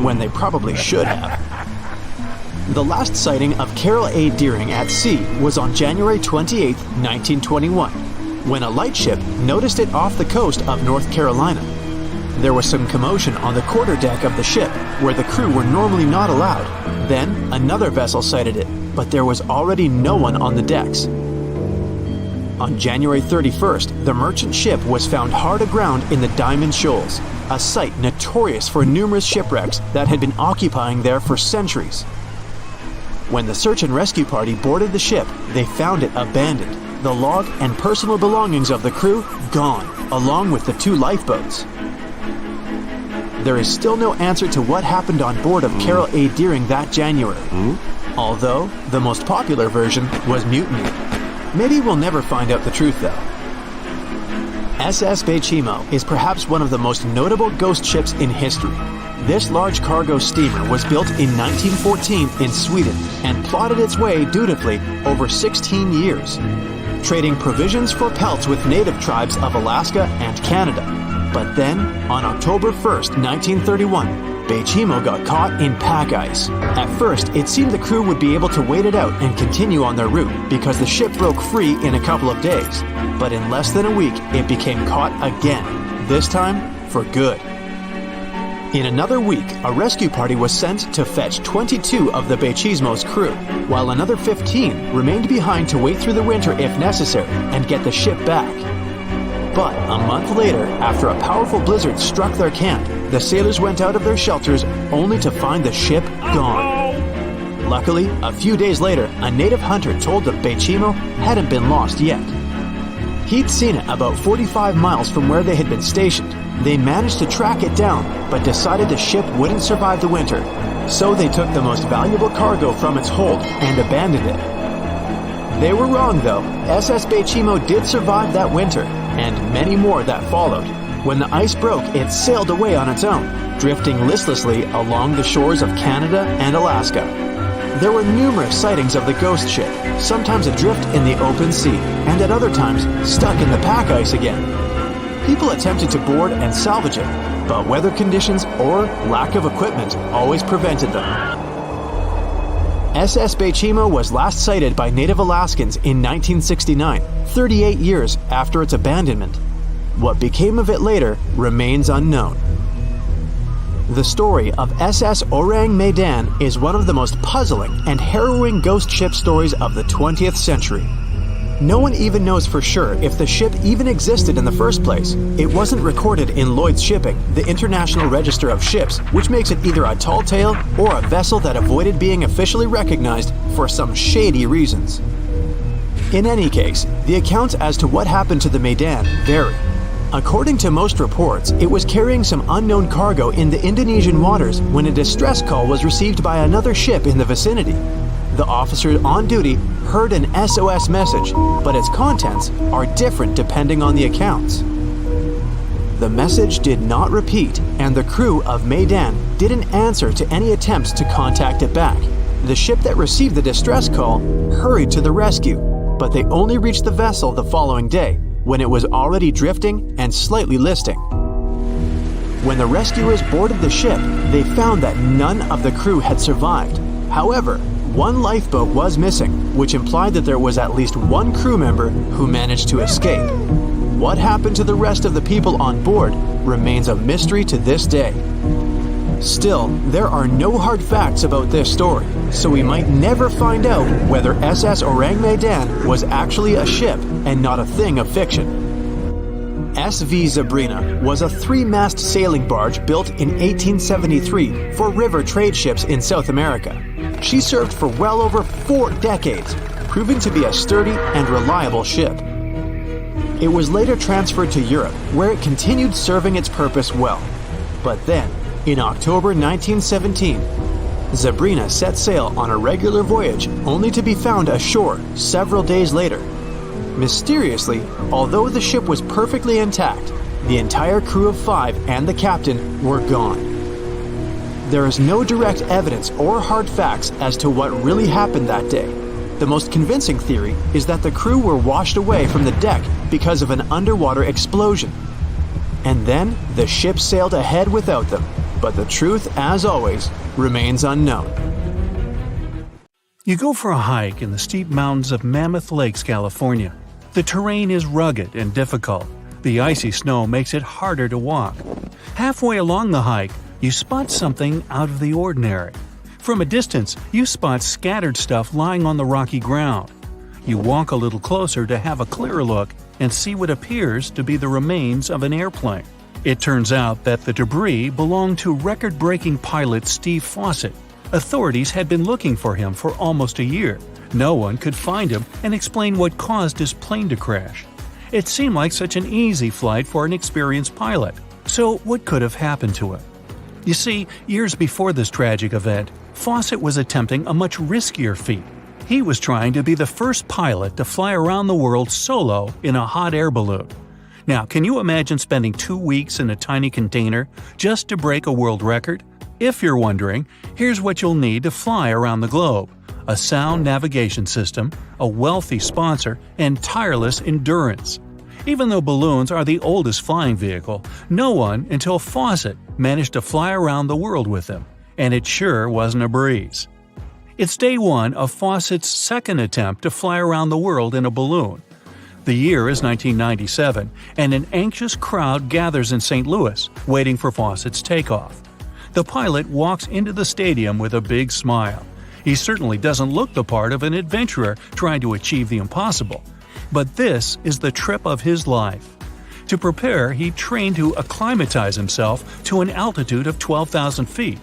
when they probably should have. The last sighting of Carol A. Deering at sea was on January 28, 1921, when a lightship noticed it off the coast of North Carolina. There was some commotion on the quarterdeck of the ship, where the crew were normally not allowed. Then, another vessel sighted it, but there was already no one on the decks. On January 31st, the merchant ship was found hard aground in the Diamond Shoals, a site notorious for numerous shipwrecks that had been occupying there for centuries. When the search and rescue party boarded the ship, they found it abandoned, the log and personal belongings of the crew gone, along with the 2 lifeboats. There is still no answer to what happened on board of Carol A. Deering that January, although the most popular version was mutiny. Maybe we'll never find out the truth though. SS Bechimo is perhaps one of the most notable ghost ships in history. This large cargo steamer was built in 1914 in Sweden and plodded its way dutifully over 16 years, trading provisions for pelts with native tribes of Alaska and Canada. But then, on October 1st, 1931, Bechimo got caught in pack ice. At first, it seemed the crew would be able to wait it out and continue on their route because the ship broke free in a couple of days. But in less than a week, it became caught again, this time for good. In another week, a rescue party was sent to fetch 22 of the Bechimo's crew, while another 15 remained behind to wait through the winter if necessary and get the ship back. But a month later, after a powerful blizzard struck their camp, the sailors went out of their shelters only to find the ship gone. Luckily, a few days later, a native hunter told that Bechimo hadn't been lost yet. He'd seen it about 45 miles from where they had been stationed. They managed to track it down, but decided the ship wouldn't survive the winter. So they took the most valuable cargo from its hold and abandoned it. They were wrong though. SS Bechimo did survive that winter, and many more that followed. When the ice broke, it sailed away on its own, drifting listlessly along the shores of Canada and Alaska. There were numerous sightings of the ghost ship, sometimes adrift in the open sea, and at other times stuck in the pack ice again. People attempted to board and salvage it, but weather conditions or lack of equipment always prevented them. SS Bechimo was last sighted by native Alaskans in 1969, 38 years after its abandonment. What became of it later remains unknown. The story of SS Orang Medan is one of the most puzzling and harrowing ghost ship stories of the 20th century. No one even knows for sure if the ship even existed in the first place. It wasn't recorded in Lloyd's Shipping, the International Register of Ships, which makes it either a tall tale or a vessel that avoided being officially recognized for some shady reasons. In any case, the accounts as to what happened to the Medan vary. According to most reports, it was carrying some unknown cargo in the Indonesian waters when a distress call was received by another ship in the vicinity. The officer on duty heard an SOS message, but its contents are different depending on the accounts. The message did not repeat, and the crew of Medan didn't answer to any attempts to contact it back. The ship that received the distress call hurried to the rescue, but they only reached the vessel the following day, when it was already drifting and slightly listing. When the rescuers boarded the ship, they found that none of the crew had survived. However, one lifeboat was missing, which implied that there was at least one crew member who managed to escape. What happened to the rest of the people on board remains a mystery to this day. Still, there are no hard facts about this story, so we might never find out whether SS Orang Medan was actually a ship and not a thing of fiction. SV Zabrina was a 3-mast sailing barge built in 1873 for river trade ships in South America. She served for well over 4 decades, proving to be a sturdy and reliable ship. It was later transferred to Europe, where it continued serving its purpose well. But then, in October 1917, Zabrina set sail on a regular voyage only to be found ashore several days later. Mysteriously, although the ship was perfectly intact, the entire crew of 5 and the captain were gone. There is no direct evidence or hard facts as to what really happened that day. The most convincing theory is that the crew were washed away from the deck because of an underwater explosion. And then the ship sailed ahead without them, but the truth, as always, remains unknown. You go for a hike in the steep mountains of Mammoth Lakes, California. The terrain is rugged and difficult. The icy snow makes it harder to walk. Halfway along the hike, you spot something out of the ordinary. From a distance, you spot scattered stuff lying on the rocky ground. You walk a little closer to have a clearer look and see what appears to be the remains of an airplane. It turns out that the debris belonged to record-breaking pilot Steve Fossett. Authorities had been looking for him for almost a year. No one could find him and explain what caused his plane to crash. It seemed like such an easy flight for an experienced pilot. So what could have happened to him? You see, years before this tragic event, Fossett was attempting a much riskier feat. He was trying to be the first pilot to fly around the world solo in a hot air balloon. Now, can you imagine spending 2 weeks in a tiny container just to break a world record? If you're wondering, here's what you'll need to fly around the globe: a sound navigation system, a wealthy sponsor, and tireless endurance. Even though balloons are the oldest flying vehicle, no one until Fossett managed to fly around the world with them, and it sure wasn't a breeze. It's day 1 of Fossett's second attempt to fly around the world in a balloon. The year is 1997, and an anxious crowd gathers in St. Louis, waiting for Fossett's takeoff. The pilot walks into the stadium with a big smile. He certainly doesn't look the part of an adventurer trying to achieve the impossible. But this is the trip of his life. To prepare, he trained to acclimatize himself to an altitude of 12,000 feet.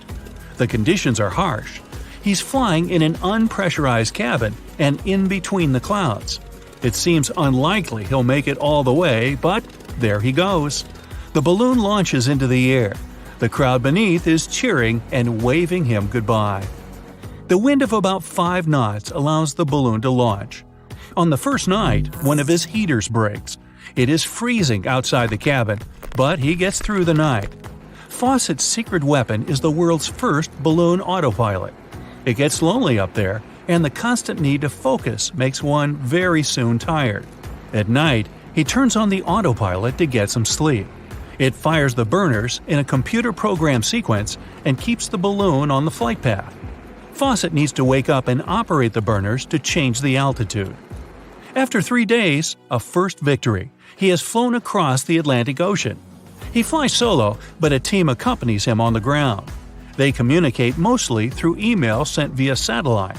The conditions are harsh. He's flying in an unpressurized cabin and in between the clouds. It seems unlikely he'll make it all the way, but there he goes. The balloon launches into the air. The crowd beneath is cheering and waving him goodbye. The wind of about 5 knots allows the balloon to launch. On the first night, one of his heaters breaks. It is freezing outside the cabin, but he gets through the night. Fossett's secret weapon is the world's first balloon autopilot. It gets lonely up there, and the constant need to focus makes one very soon tired. At night, he turns on the autopilot to get some sleep. It fires the burners in a computer-programmed sequence and keeps the balloon on the flight path. Fossett needs to wake up and operate the burners to change the altitude. After 3 days, a first victory, he has flown across the Atlantic Ocean. He flies solo, but a team accompanies him on the ground. They communicate mostly through email sent via satellite.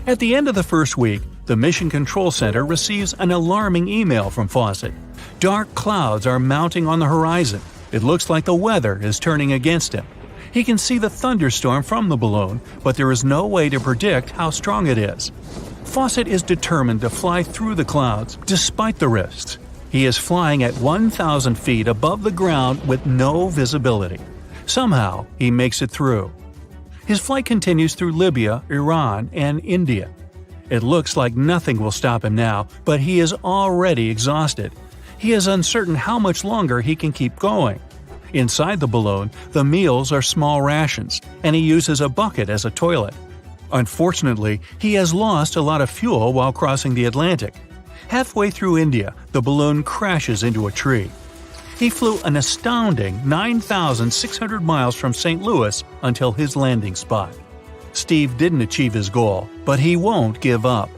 At the end of the first week, the Mission Control Center receives an alarming email from Fossett. Dark clouds are mounting on the horizon. It looks like the weather is turning against him. He can see the thunderstorm from the balloon, but there is no way to predict how strong it is. Fossett is determined to fly through the clouds despite the risks. He is flying at 1,000 feet above the ground with no visibility. Somehow, he makes it through. His flight continues through Libya, Iran, and India. It looks like nothing will stop him now, but he is already exhausted. He is uncertain how much longer he can keep going. Inside the balloon, the meals are small rations, and he uses a bucket as a toilet. Unfortunately, he has lost a lot of fuel while crossing the Atlantic. Halfway through India, the balloon crashes into a tree. He flew an astounding 9,600 miles from St. Louis until his landing spot. Steve didn't achieve his goal, but he won't give up.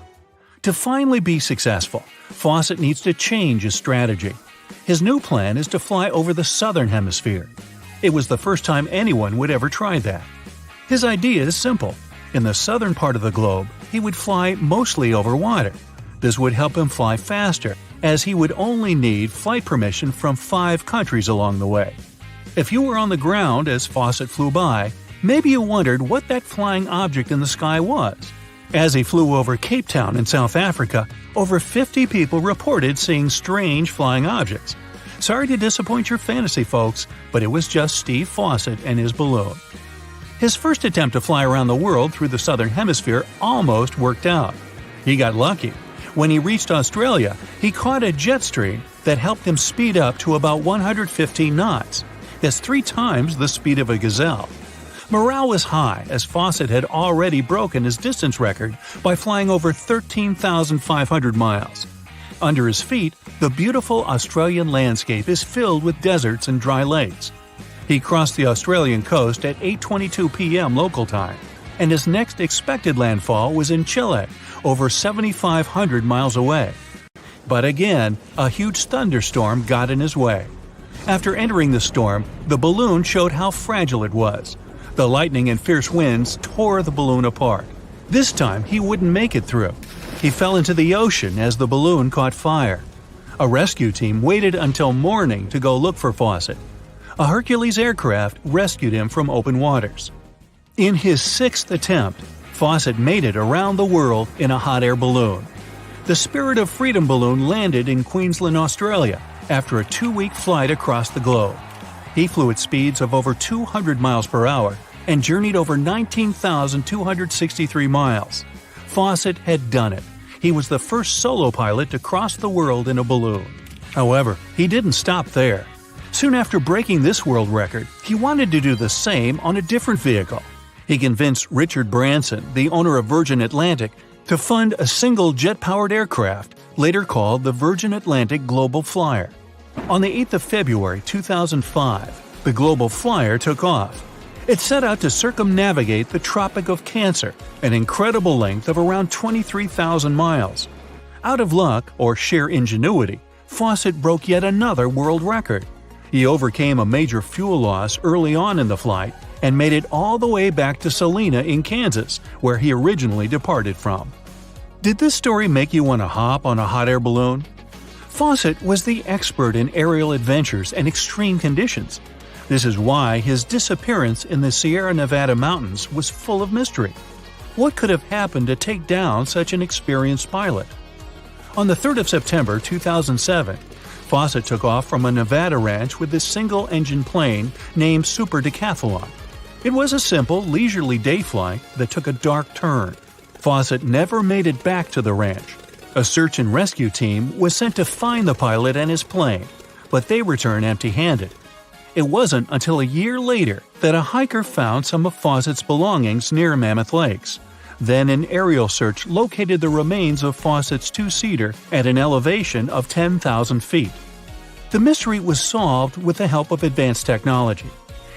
To finally be successful, Fossett needs to change his strategy. His new plan is to fly over the southern hemisphere. It was the first time anyone would ever try that. His idea is simple. In the southern part of the globe, he would fly mostly over water. This would help him fly faster, as he would only need flight permission from 5 countries along the way. If you were on the ground as Fossett flew by, maybe you wondered what that flying object in the sky was. As he flew over Cape Town in South Africa, over 50 people reported seeing strange flying objects. Sorry to disappoint your fantasy folks, but it was just Steve Fossett and his balloon. His first attempt to fly around the world through the southern hemisphere almost worked out. He got lucky. When he reached Australia, he caught a jet stream that helped him speed up to about 115 knots. That's 3 times the speed of a gazelle. Morale was high as Fossett had already broken his distance record by flying over 13,500 miles. Under his feet, the beautiful Australian landscape is filled with deserts and dry lakes. He crossed the Australian coast at 8:22 p.m. local time, and his next expected landfall was in Chile, over 7,500 miles away. But again, a huge thunderstorm got in his way. After entering the storm, the balloon showed how fragile it was. The lightning and fierce winds tore the balloon apart. This time, he wouldn't make it through. He fell into the ocean as the balloon caught fire. A rescue team waited until morning to go look for Fossett. A Hercules aircraft rescued him from open waters. In his 6th attempt, Fossett made it around the world in a hot air balloon. The Spirit of Freedom balloon landed in Queensland, Australia, after a 2-week flight across the globe. He flew at speeds of over 200 miles per hour and journeyed over 19,263 miles. Fossett had done it. He was the first solo pilot to cross the world in a balloon. However, he didn't stop there. Soon after breaking this world record, he wanted to do the same on a different vehicle. He convinced Richard Branson, the owner of Virgin Atlantic, to fund a single jet-powered aircraft, later called the Virgin Atlantic Global Flyer. On the 8th of February 2005, the Global Flyer took off. It set out to circumnavigate the Tropic of Cancer, an incredible length of around 23,000 miles. Out of luck, or sheer ingenuity, Fossett broke yet another world record. He overcame a major fuel loss early on in the flight and made it all the way back to Salina in Kansas, where he originally departed from. Did this story make you want to hop on a hot air balloon? Fossett was the expert in aerial adventures and extreme conditions. This is why his disappearance in the Sierra Nevada mountains was full of mystery. What could have happened to take down such an experienced pilot? On the 3rd of September 2007, Fossett took off from a Nevada ranch with this single-engine plane named Super Decathlon. It was a simple, leisurely day flight that took a dark turn. Fossett never made it back to the ranch. A search and rescue team was sent to find the pilot and his plane, but they returned empty-handed. It wasn't until a year later that a hiker found some of Fossett's belongings near Mammoth Lakes. Then an aerial search located the remains of Fossett's 2-seater at an elevation of 10,000 feet. The mystery was solved with the help of advanced technology.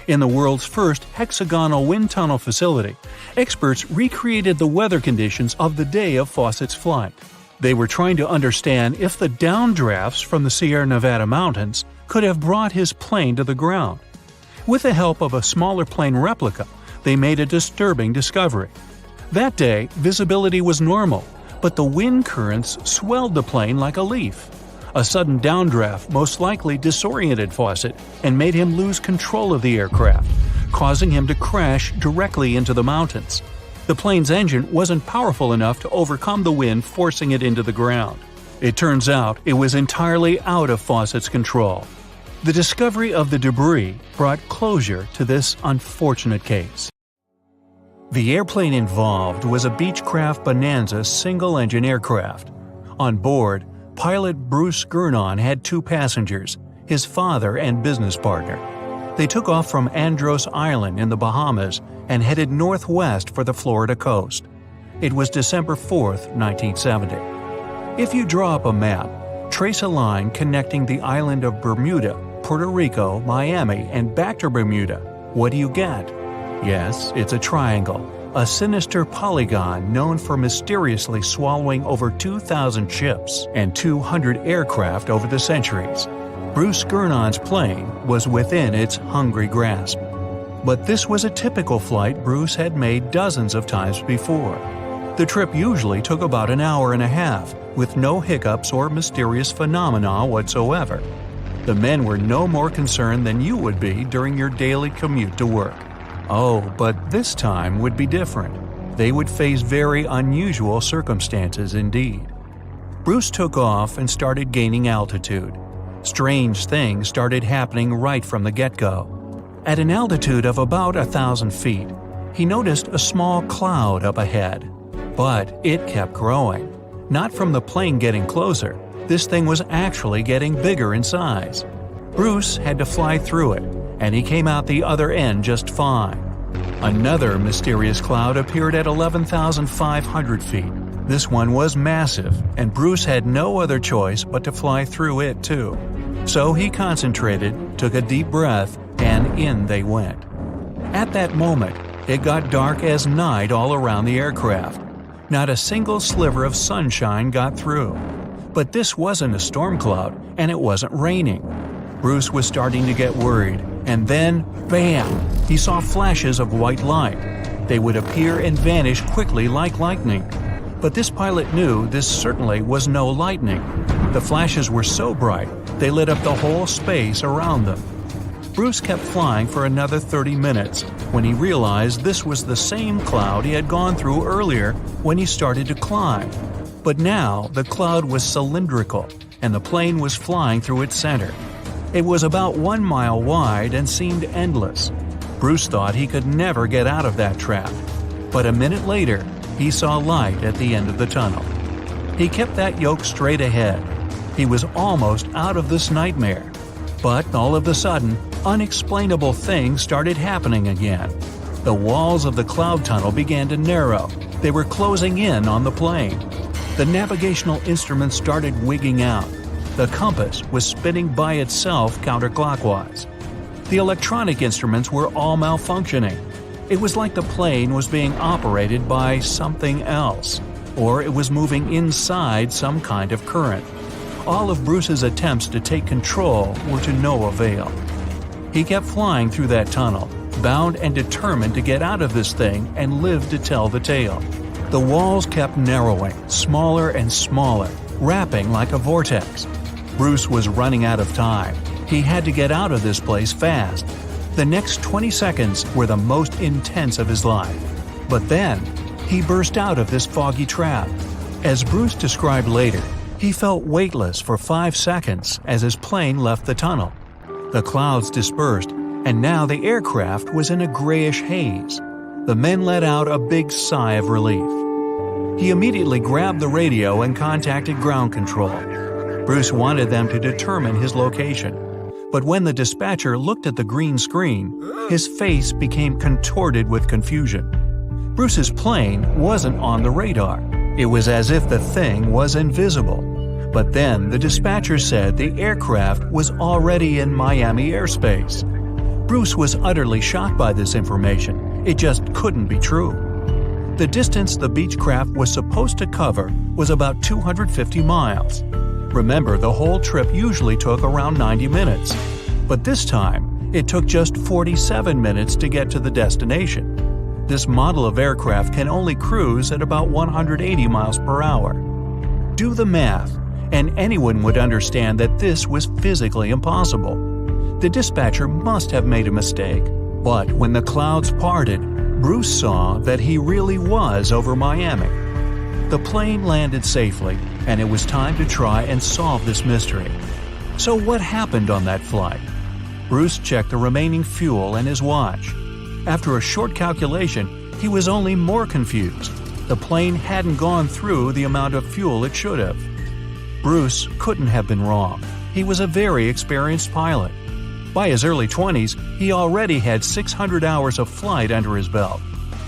In the world's first hexagonal wind tunnel facility, experts recreated the weather conditions of the day of Fossett's flight. They were trying to understand if the downdrafts from the Sierra Nevada mountains could have brought his plane to the ground. With the help of a smaller plane replica, they made a disturbing discovery. That day, visibility was normal, but the wind currents swelled the plane like a leaf. A sudden downdraft most likely disoriented Fossett and made him lose control of the aircraft, causing him to crash directly into the mountains. The plane's engine wasn't powerful enough to overcome the wind forcing it into the ground. It turns out it was entirely out of Fossett's control. The discovery of the debris brought closure to this unfortunate case. The airplane involved was a Beechcraft Bonanza single-engine aircraft. On board, pilot Bruce Gurnon had 2 passengers, his father and business partner. They took off from Andros Island in the Bahamas and headed northwest for the Florida coast. It was December 4th, 1970. If you draw up a map, trace a line connecting the island of Bermuda, Puerto Rico, Miami, and back to Bermuda, what do you get? Yes, it's a triangle, a sinister polygon known for mysteriously swallowing over 2,000 ships and 200 aircraft over the centuries. Bruce Gurnon's plane was within its hungry grasp. But this was a typical flight Bruce had made dozens of times before. The trip usually took about an hour and a half, with no hiccups or mysterious phenomena whatsoever. The men were no more concerned than you would be during your daily commute to work. Oh, but this time would be different. They would face very unusual circumstances indeed. Bruce took off and started gaining altitude. Strange things started happening right from the get-go. At an altitude of about 1,000 feet, he noticed a small cloud up ahead. But it kept growing. Not from the plane getting closer, this thing was actually getting bigger in size. Bruce had to fly through it, and he came out the other end just fine. Another mysterious cloud appeared at 11,500 feet. This one was massive, and Bruce had no other choice but to fly through it too. So he concentrated, took a deep breath, and in they went. At that moment, it got dark as night all around the aircraft. Not a single sliver of sunshine got through. But this wasn't a storm cloud, and it wasn't raining. Bruce was starting to get worried, and then, bam! He saw flashes of white light. They would appear and vanish quickly like lightning. But this pilot knew this certainly was no lightning. The flashes were so bright, they lit up the whole space around them. Bruce kept flying for another 30 minutes when he realized this was the same cloud he had gone through earlier when he started to climb. But now the cloud was cylindrical, and the plane was flying through its center. It was about 1 mile wide and seemed endless. Bruce thought he could never get out of that trap. But a minute later, he saw light at the end of the tunnel. He kept that yoke straight ahead. He was almost out of this nightmare. But all of a sudden, unexplainable things started happening again. The walls of the cloud tunnel began to narrow. They were closing in on the plane. The navigational instruments started wigging out. The compass was spinning by itself counterclockwise. The electronic instruments were all malfunctioning. It was like the plane was being operated by something else, or it was moving inside some kind of current. All of Bruce's attempts to take control were to no avail. He kept flying through that tunnel, bound and determined to get out of this thing and live to tell the tale. The walls kept narrowing, smaller and smaller, wrapping like a vortex. Bruce was running out of time. He had to get out of this place fast. The next 20 seconds were the most intense of his life. But then, he burst out of this foggy trap. As Bruce described later, he felt weightless for 5 seconds as his plane left the tunnel. The clouds dispersed, and now the aircraft was in a grayish haze. The men let out a big sigh of relief. He immediately grabbed the radio and contacted ground control. Bruce wanted them to determine his location. But when the dispatcher looked at the green screen, his face became contorted with confusion. Bruce's plane wasn't on the radar. It was as if the thing was invisible. But then the dispatcher said the aircraft was already in Miami airspace. Bruce was utterly shocked by this information. It just couldn't be true. The distance the Beechcraft was supposed to cover was about 250 miles. Remember, the whole trip usually took around 90 minutes. But this time, it took just 47 minutes to get to the destination. This model of aircraft can only cruise at about 180 miles per hour. Do the math, and anyone would understand that this was physically impossible. The dispatcher must have made a mistake. But when the clouds parted, Bruce saw that he really was over Miami. The plane landed safely, and it was time to try and solve this mystery. So what happened on that flight? Bruce checked the remaining fuel and his watch. After a short calculation, he was only more confused. The plane hadn't gone through the amount of fuel it should have. Bruce couldn't have been wrong. He was a very experienced pilot. By his early 20s, he already had 600 hours of flight under his belt,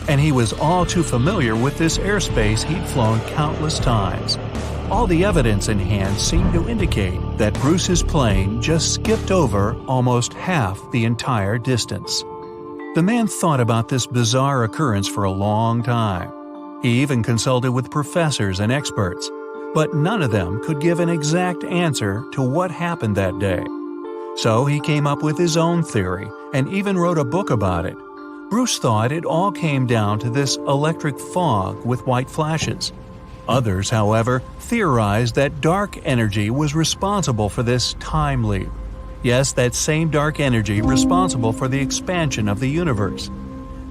and he was all too familiar with this airspace he'd flown countless times. All the evidence in hand seemed to indicate that Bruce's plane just skipped over almost half the entire distance. The man thought about this bizarre occurrence for a long time. He even consulted with professors and experts, but none of them could give an exact answer to what happened that day. So he came up with his own theory and even wrote a book about it. Bruce thought it all came down to this electric fog with white flashes. Others, however, theorized that dark energy was responsible for this time leap. Yes, that same dark energy responsible for the expansion of the universe.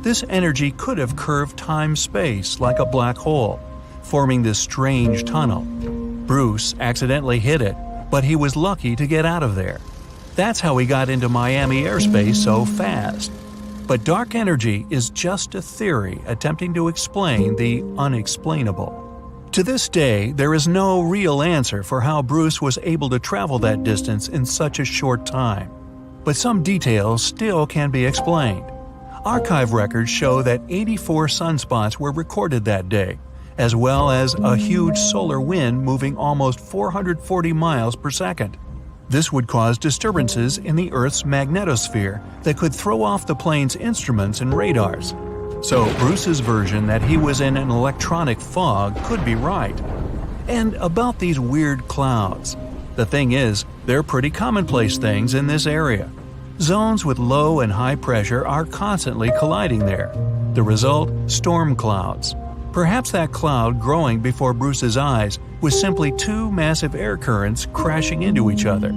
This energy could have curved time-space like a black hole, forming this strange tunnel. Bruce accidentally hit it, but he was lucky to get out of there. That's how he got into Miami airspace so fast. But dark energy is just a theory attempting to explain the unexplainable. To this day, there is no real answer for how Bruce was able to travel that distance in such a short time. But some details still can be explained. Archive records show that 84 sunspots were recorded that day, as well as a huge solar wind moving almost 440 miles per second. This would cause disturbances in the Earth's magnetosphere that could throw off the plane's instruments and radars. So Bruce's version that he was in an electronic fog could be right. And about these weird clouds. The thing is, they're pretty commonplace things in this area. Zones with low and high pressure are constantly colliding there. The result? Storm clouds. Perhaps that cloud growing before Bruce's eyes was simply two massive air currents crashing into each other.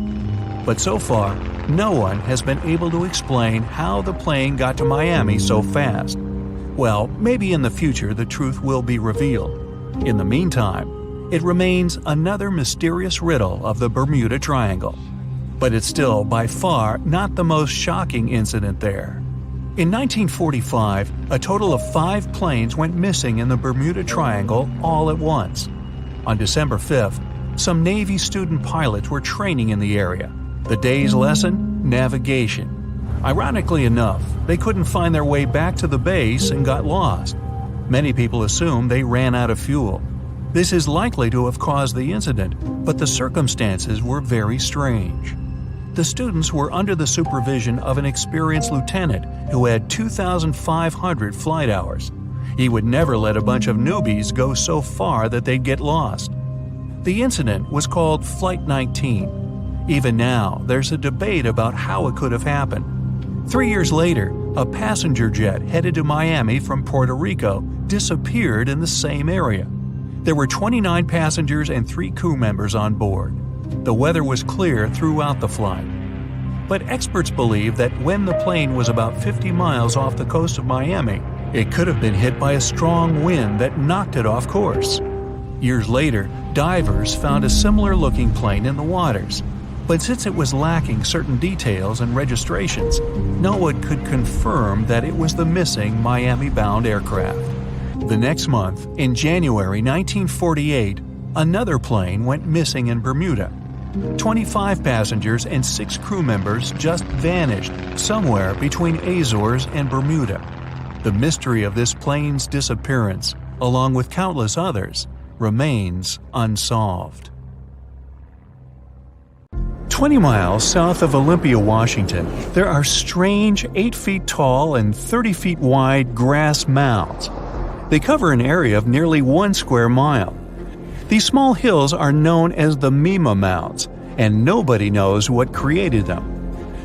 But so far, no one has been able to explain how the plane got to Miami so fast. Well, maybe in the future the truth will be revealed. In the meantime, it remains another mysterious riddle of the Bermuda Triangle. But it's still by far not the most shocking incident there. In 1945, a total of 5 planes went missing in the Bermuda Triangle all at once. On December 5th, some Navy student pilots were training in the area. The day's lesson? Navigation. Ironically enough, they couldn't find their way back to the base and got lost. Many people assume they ran out of fuel. This is likely to have caused the incident, but the circumstances were very strange. The students were under the supervision of an experienced lieutenant who had 2,500 flight hours. He would never let a bunch of newbies go so far that they'd get lost. The incident was called Flight 19. Even now, there's a debate about how it could have happened. 3 years later, a passenger jet headed to Miami from Puerto Rico disappeared in the same area. There were 29 passengers and 3 crew members on board. The weather was clear throughout the flight. But experts believe that when the plane was about 50 miles off the coast of Miami, it could have been hit by a strong wind that knocked it off course. Years later, divers found a similar-looking plane in the waters. But since it was lacking certain details and registrations, no one could confirm that it was the missing Miami-bound aircraft. The next month, in January 1948, another plane went missing in Bermuda. 25 passengers and 6 crew members just vanished somewhere between Azores and Bermuda. The mystery of this plane's disappearance, along with countless others, remains unsolved. 20 miles south of Olympia, Washington, there are strange 8 feet tall and 30 feet wide grass mounds. They cover an area of nearly 1 square mile. These small hills are known as the Mima Mounds, and nobody knows what created them.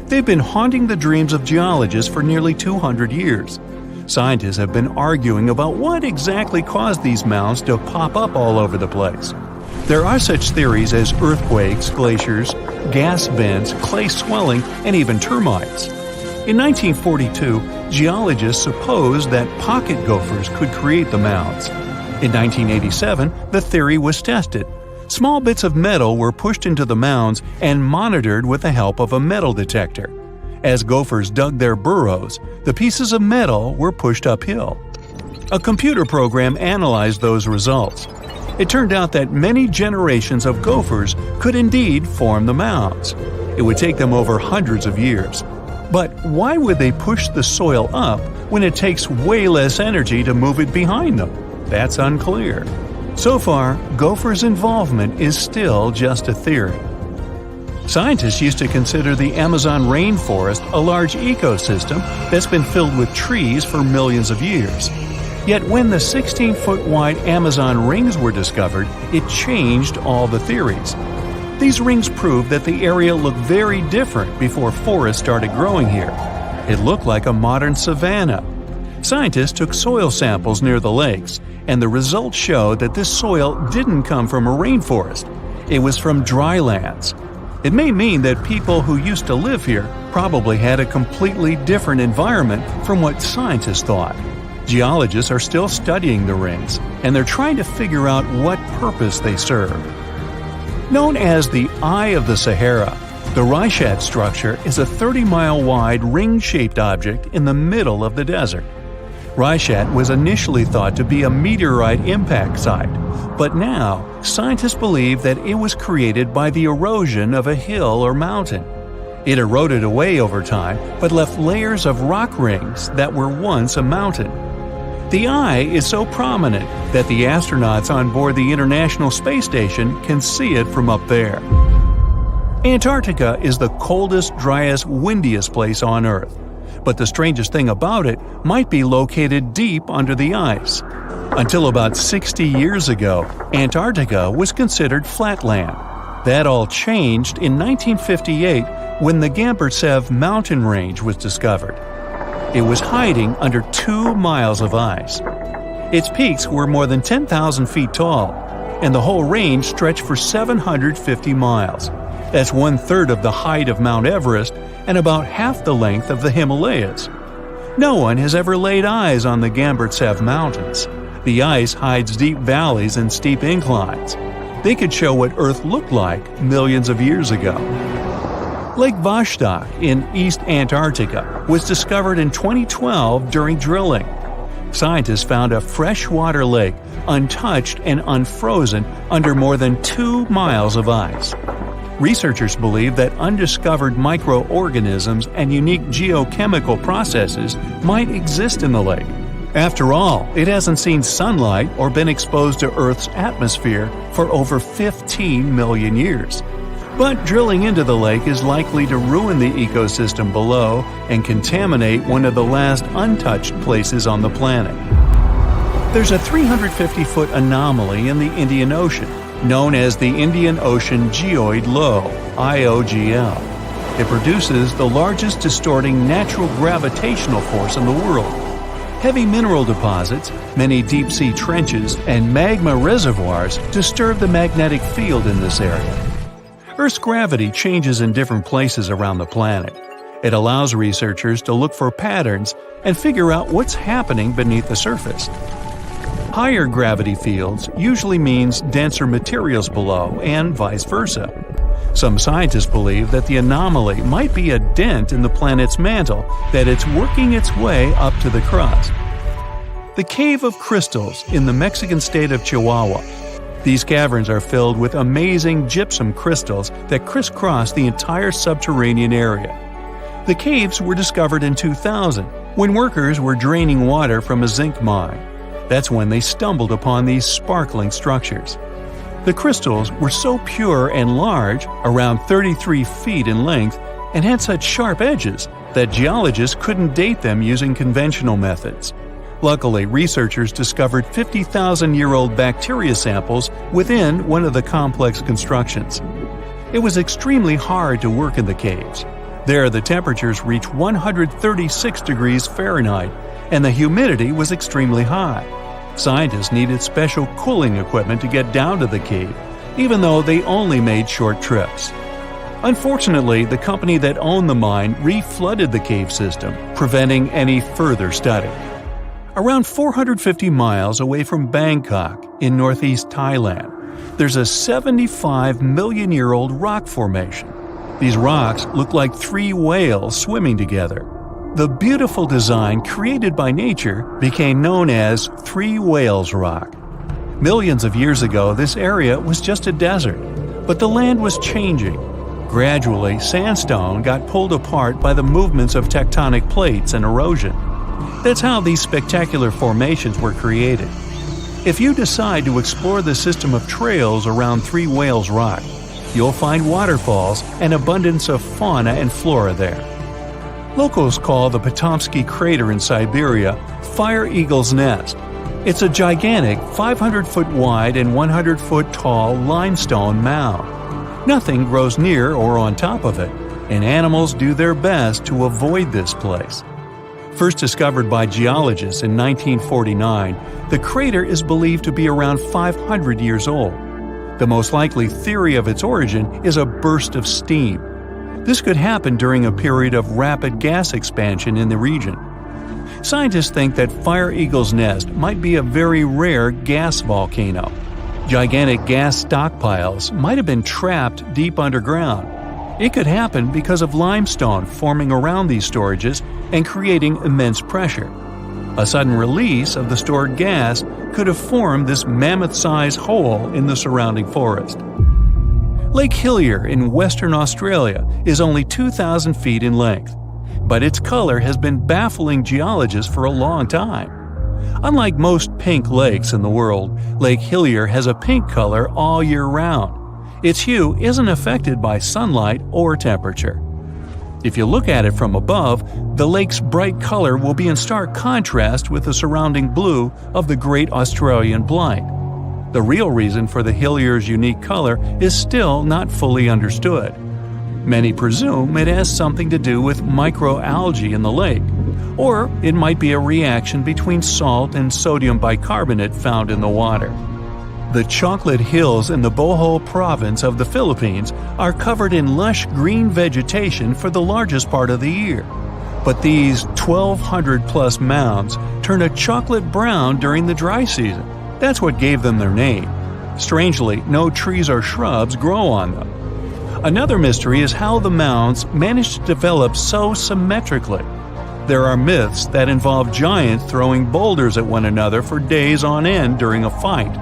They've been haunting the dreams of geologists for nearly 200 years. Scientists have been arguing about what exactly caused these mounds to pop up all over the place. There are such theories as earthquakes, glaciers, gas vents, clay swelling, and even termites. In 1942, geologists supposed that pocket gophers could create the mounds. In 1987, the theory was tested. Small bits of metal were pushed into the mounds and monitored with the help of a metal detector. As gophers dug their burrows, the pieces of metal were pushed uphill. A computer program analyzed those results. It turned out that many generations of gophers could indeed form the mounds. It would take them over hundreds of years. But why would they push the soil up when it takes way less energy to move it behind them? That's unclear. So far, gophers' involvement is still just a theory. Scientists used to consider the Amazon rainforest a large ecosystem that's been filled with trees for millions of years. Yet when the 16-foot wide Amazon rings were discovered, it changed all the theories. These rings proved that the area looked very different before forests started growing here. It looked like a modern savanna. Scientists took soil samples near the lakes, and the results showed that this soil didn't come from a rainforest. It was from dry lands. It may mean that people who used to live here probably had a completely different environment from what scientists thought. Geologists are still studying the rings, and they're trying to figure out what purpose they serve. Known as the Eye of the Sahara, the Reichert structure is a 30-mile-wide ring-shaped object in the middle of the desert. Reichert was initially thought to be a meteorite impact site, but now scientists believe that it was created by the erosion of a hill or mountain. It eroded away over time, but left layers of rock rings that were once a mountain. The eye is so prominent that the astronauts on board the International Space Station can see it from up there. Antarctica is the coldest, driest, windiest place on Earth. But the strangest thing about it might be located deep under the ice. Until about 60 years ago, Antarctica was considered flatland. That all changed in 1958 when the Gamburtsev mountain range was discovered. It was hiding under 2 miles of ice. Its peaks were more than 10,000 feet tall, and the whole range stretched for 750 miles. That's 1/3 of the height of Mount Everest and about half the length of the Himalayas. No one has ever laid eyes on the Gamburtsev Mountains. The ice hides deep valleys and steep inclines. They could show what Earth looked like millions of years ago. Lake Vostok in East Antarctica was discovered in 2012 during drilling. Scientists found a freshwater lake, untouched and unfrozen, under more than 2 miles of ice. Researchers believe that undiscovered microorganisms and unique geochemical processes might exist in the lake. After all, it hasn't seen sunlight or been exposed to Earth's atmosphere for over 15 million years. But drilling into the lake is likely to ruin the ecosystem below and contaminate one of the last untouched places on the planet. There's a 350-foot anomaly in the Indian Ocean, known as the Indian Ocean Geoid Low, IOGL. It produces the largest distorting natural gravitational force in the world. Heavy mineral deposits, many deep-sea trenches, and magma reservoirs disturb the magnetic field in this area. Earth's gravity changes in different places around the planet. It allows researchers to look for patterns and figure out what's happening beneath the surface. Higher gravity fields usually means denser materials below, and vice versa. Some scientists believe that the anomaly might be a dent in the planet's mantle, that it's working its way up to the crust. The Cave of Crystals in the Mexican state of Chihuahua. These caverns are filled with amazing gypsum crystals that crisscross the entire subterranean area. The caves were discovered in 2000, when workers were draining water from a zinc mine. That's when they stumbled upon these sparkling structures. The crystals were so pure and large, around 33 feet in length, and had such sharp edges that geologists couldn't date them using conventional methods. Luckily, researchers discovered 50,000-year-old bacteria samples within one of the complex constructions. It was extremely hard to work in the caves. There, the temperatures reached 136 degrees Fahrenheit, and the humidity was extremely high. Scientists needed special cooling equipment to get down to the cave, even though they only made short trips. Unfortunately, the company that owned the mine re-flooded the cave system, preventing any further study. Around 450 miles away from Bangkok, in northeast Thailand, there's a 75-million-year-old rock formation. These rocks look like 3 whales swimming together. The beautiful design created by nature became known as 3 Whales Rock. Millions of years ago, this area was just a desert, but the land was changing. Gradually, sandstone got pulled apart by the movements of tectonic plates and erosion. That's how these spectacular formations were created. If you decide to explore the system of trails around Three Whales Rock, you'll find waterfalls and abundance of fauna and flora there. Locals call the Potomsky crater in Siberia Fire Eagle's Nest. It's a gigantic 500-foot wide and 100-foot tall limestone mound. Nothing grows near or on top of it, and animals do their best to avoid this place. First discovered by geologists in 1949, the crater is believed to be around 500 years old. The most likely theory of its origin is a burst of steam. This could happen during a period of rapid gas expansion in the region. Scientists think that Fire Eagle's Nest might be a very rare gas volcano. Gigantic gas stockpiles might have been trapped deep underground. It could happen because of limestone forming around these storages and creating immense pressure. A sudden release of the stored gas could have formed this mammoth-sized hole in the surrounding forest. Lake Hillier in Western Australia is only 2,000 feet in length, but its color has been baffling geologists for a long time. Unlike most pink lakes in the world, Lake Hillier has a pink color all year round. Its hue isn't affected by sunlight or temperature. If you look at it from above, the lake's bright color will be in stark contrast with the surrounding blue of the Great Australian Blight. The real reason for the Hillier's unique color is still not fully understood. Many presume it has something to do with microalgae in the lake, or it might be a reaction between salt and sodium bicarbonate found in the water. The Chocolate Hills in the Bohol province of the Philippines are covered in lush green vegetation for the largest part of the year. But these 1,200-plus mounds turn a chocolate brown during the dry season. That's what gave them their name. Strangely, no trees or shrubs grow on them. Another mystery is how the mounds managed to develop so symmetrically. There are myths that involve giants throwing boulders at one another for days on end during a fight.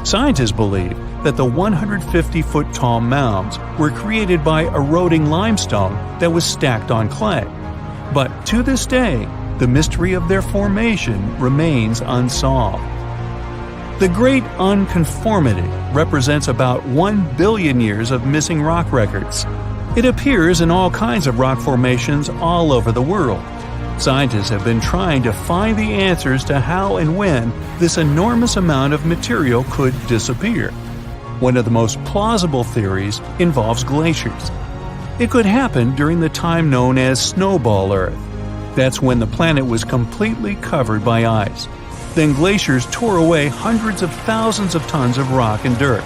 Scientists believe that the 150-foot tall mounds were created by eroding limestone that was stacked on clay. But to this day, the mystery of their formation remains unsolved. The Great Unconformity represents about 1 billion years of missing rock records. It appears in all kinds of rock formations all over the world. Scientists have been trying to find the answers to how and when this enormous amount of material could disappear. One of the most plausible theories involves glaciers. It could happen during the time known as Snowball Earth. That's when the planet was completely covered by ice. Then glaciers tore away hundreds of thousands of tons of rock and dirt.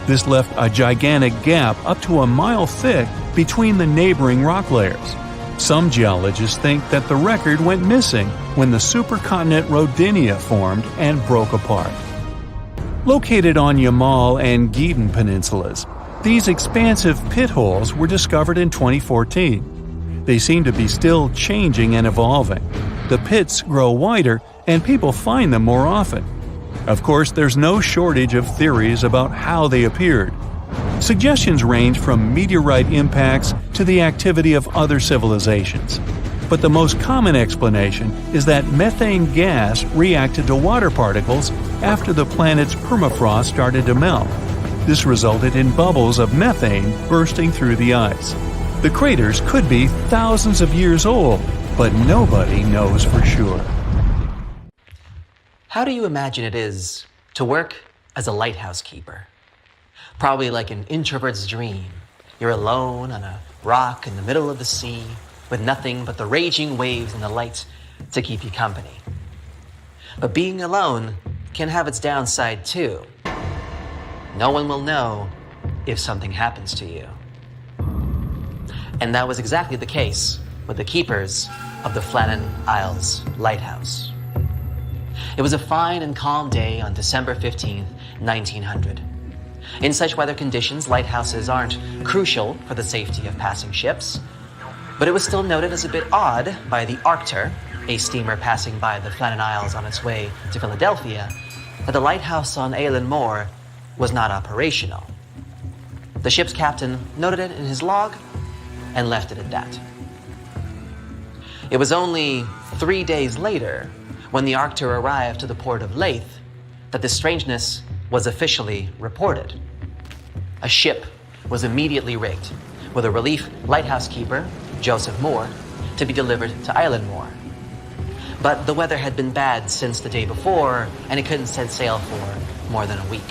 This left a gigantic gap up to a mile thick between the neighboring rock layers. Some geologists think that the record went missing when the supercontinent Rodinia formed and broke apart. Located on Yamal and Geeden peninsulas, these expansive pit holes were discovered in 2014. They seem to be still changing and evolving. The pits grow wider and people find them more often. Of course, there's no shortage of theories about how they appeared. Suggestions range from meteorite impacts to the activity of other civilizations. But the most common explanation is that methane gas reacted to water particles after the planet's permafrost started to melt. This resulted in bubbles of methane bursting through the ice. The craters could be thousands of years old, but nobody knows for sure. How do you imagine it is to work as a lighthouse keeper? Probably like an introvert's dream. You're alone on a rock in the middle of the sea with nothing but the raging waves and the lights to keep you company. But being alone can have its downside too. No one will know if something happens to you. And that was exactly the case with the keepers of the Flannan Isles Lighthouse. It was a fine and calm day on December 15th, 1900. In such weather conditions, lighthouses aren't crucial for the safety of passing ships, but it was still noted as a bit odd by the Arctur, a steamer passing by the Flannan Isles on its way to Philadelphia, that the lighthouse on Eilean Moor was not operational. The ship's captain noted it in his log and left it at that. It was only 3 days later, when the Arctur arrived to the port of Leith, that the strangeness was officially reported. A ship was immediately rigged with a relief lighthouse keeper, Joseph Moore, to be delivered to Islandmoor. But the weather had been bad since the day before, and it couldn't set sail for more than a week.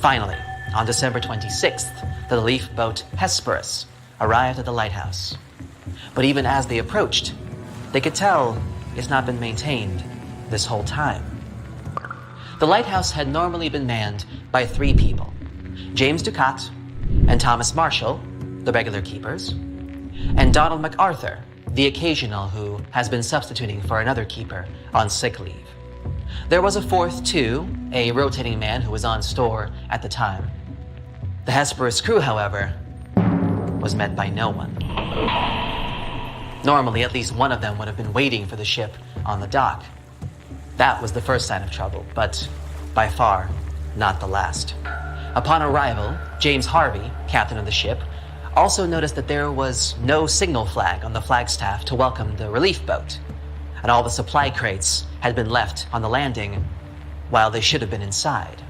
Finally, on December 26th, the relief boat Hesperus arrived at the lighthouse. But even as they approached, they could tell it's not been maintained this whole time. The lighthouse had normally been manned by 3 people, James Ducat and Thomas Marshall, the regular keepers, and Donald MacArthur, the occasional who has been substituting for another keeper on sick leave. There was a 4th too, a rotating man who was on store at the time. The Hesperus crew, however, was met by no one. Normally, at least one of them would have been waiting for the ship on the dock. That was the first sign of trouble, but by far not the last. Upon arrival, James Harvey, captain of the ship, also noticed that there was no signal flag on the flagstaff to welcome the relief boat, and all the supply crates had been left on the landing while they should have been inside.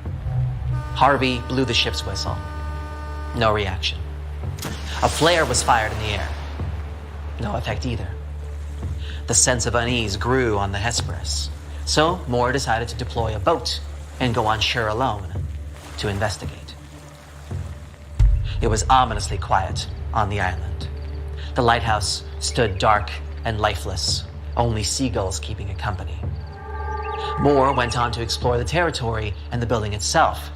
Harvey blew the ship's whistle. No reaction. A flare was fired in the air. No effect either. The sense of unease grew on the Hesperus, so Moore decided to deploy a boat and go on shore alone to investigate. It was ominously quiet on the island. The lighthouse stood dark and lifeless, only seagulls keeping it company. Moore went on to explore the territory and the building itself,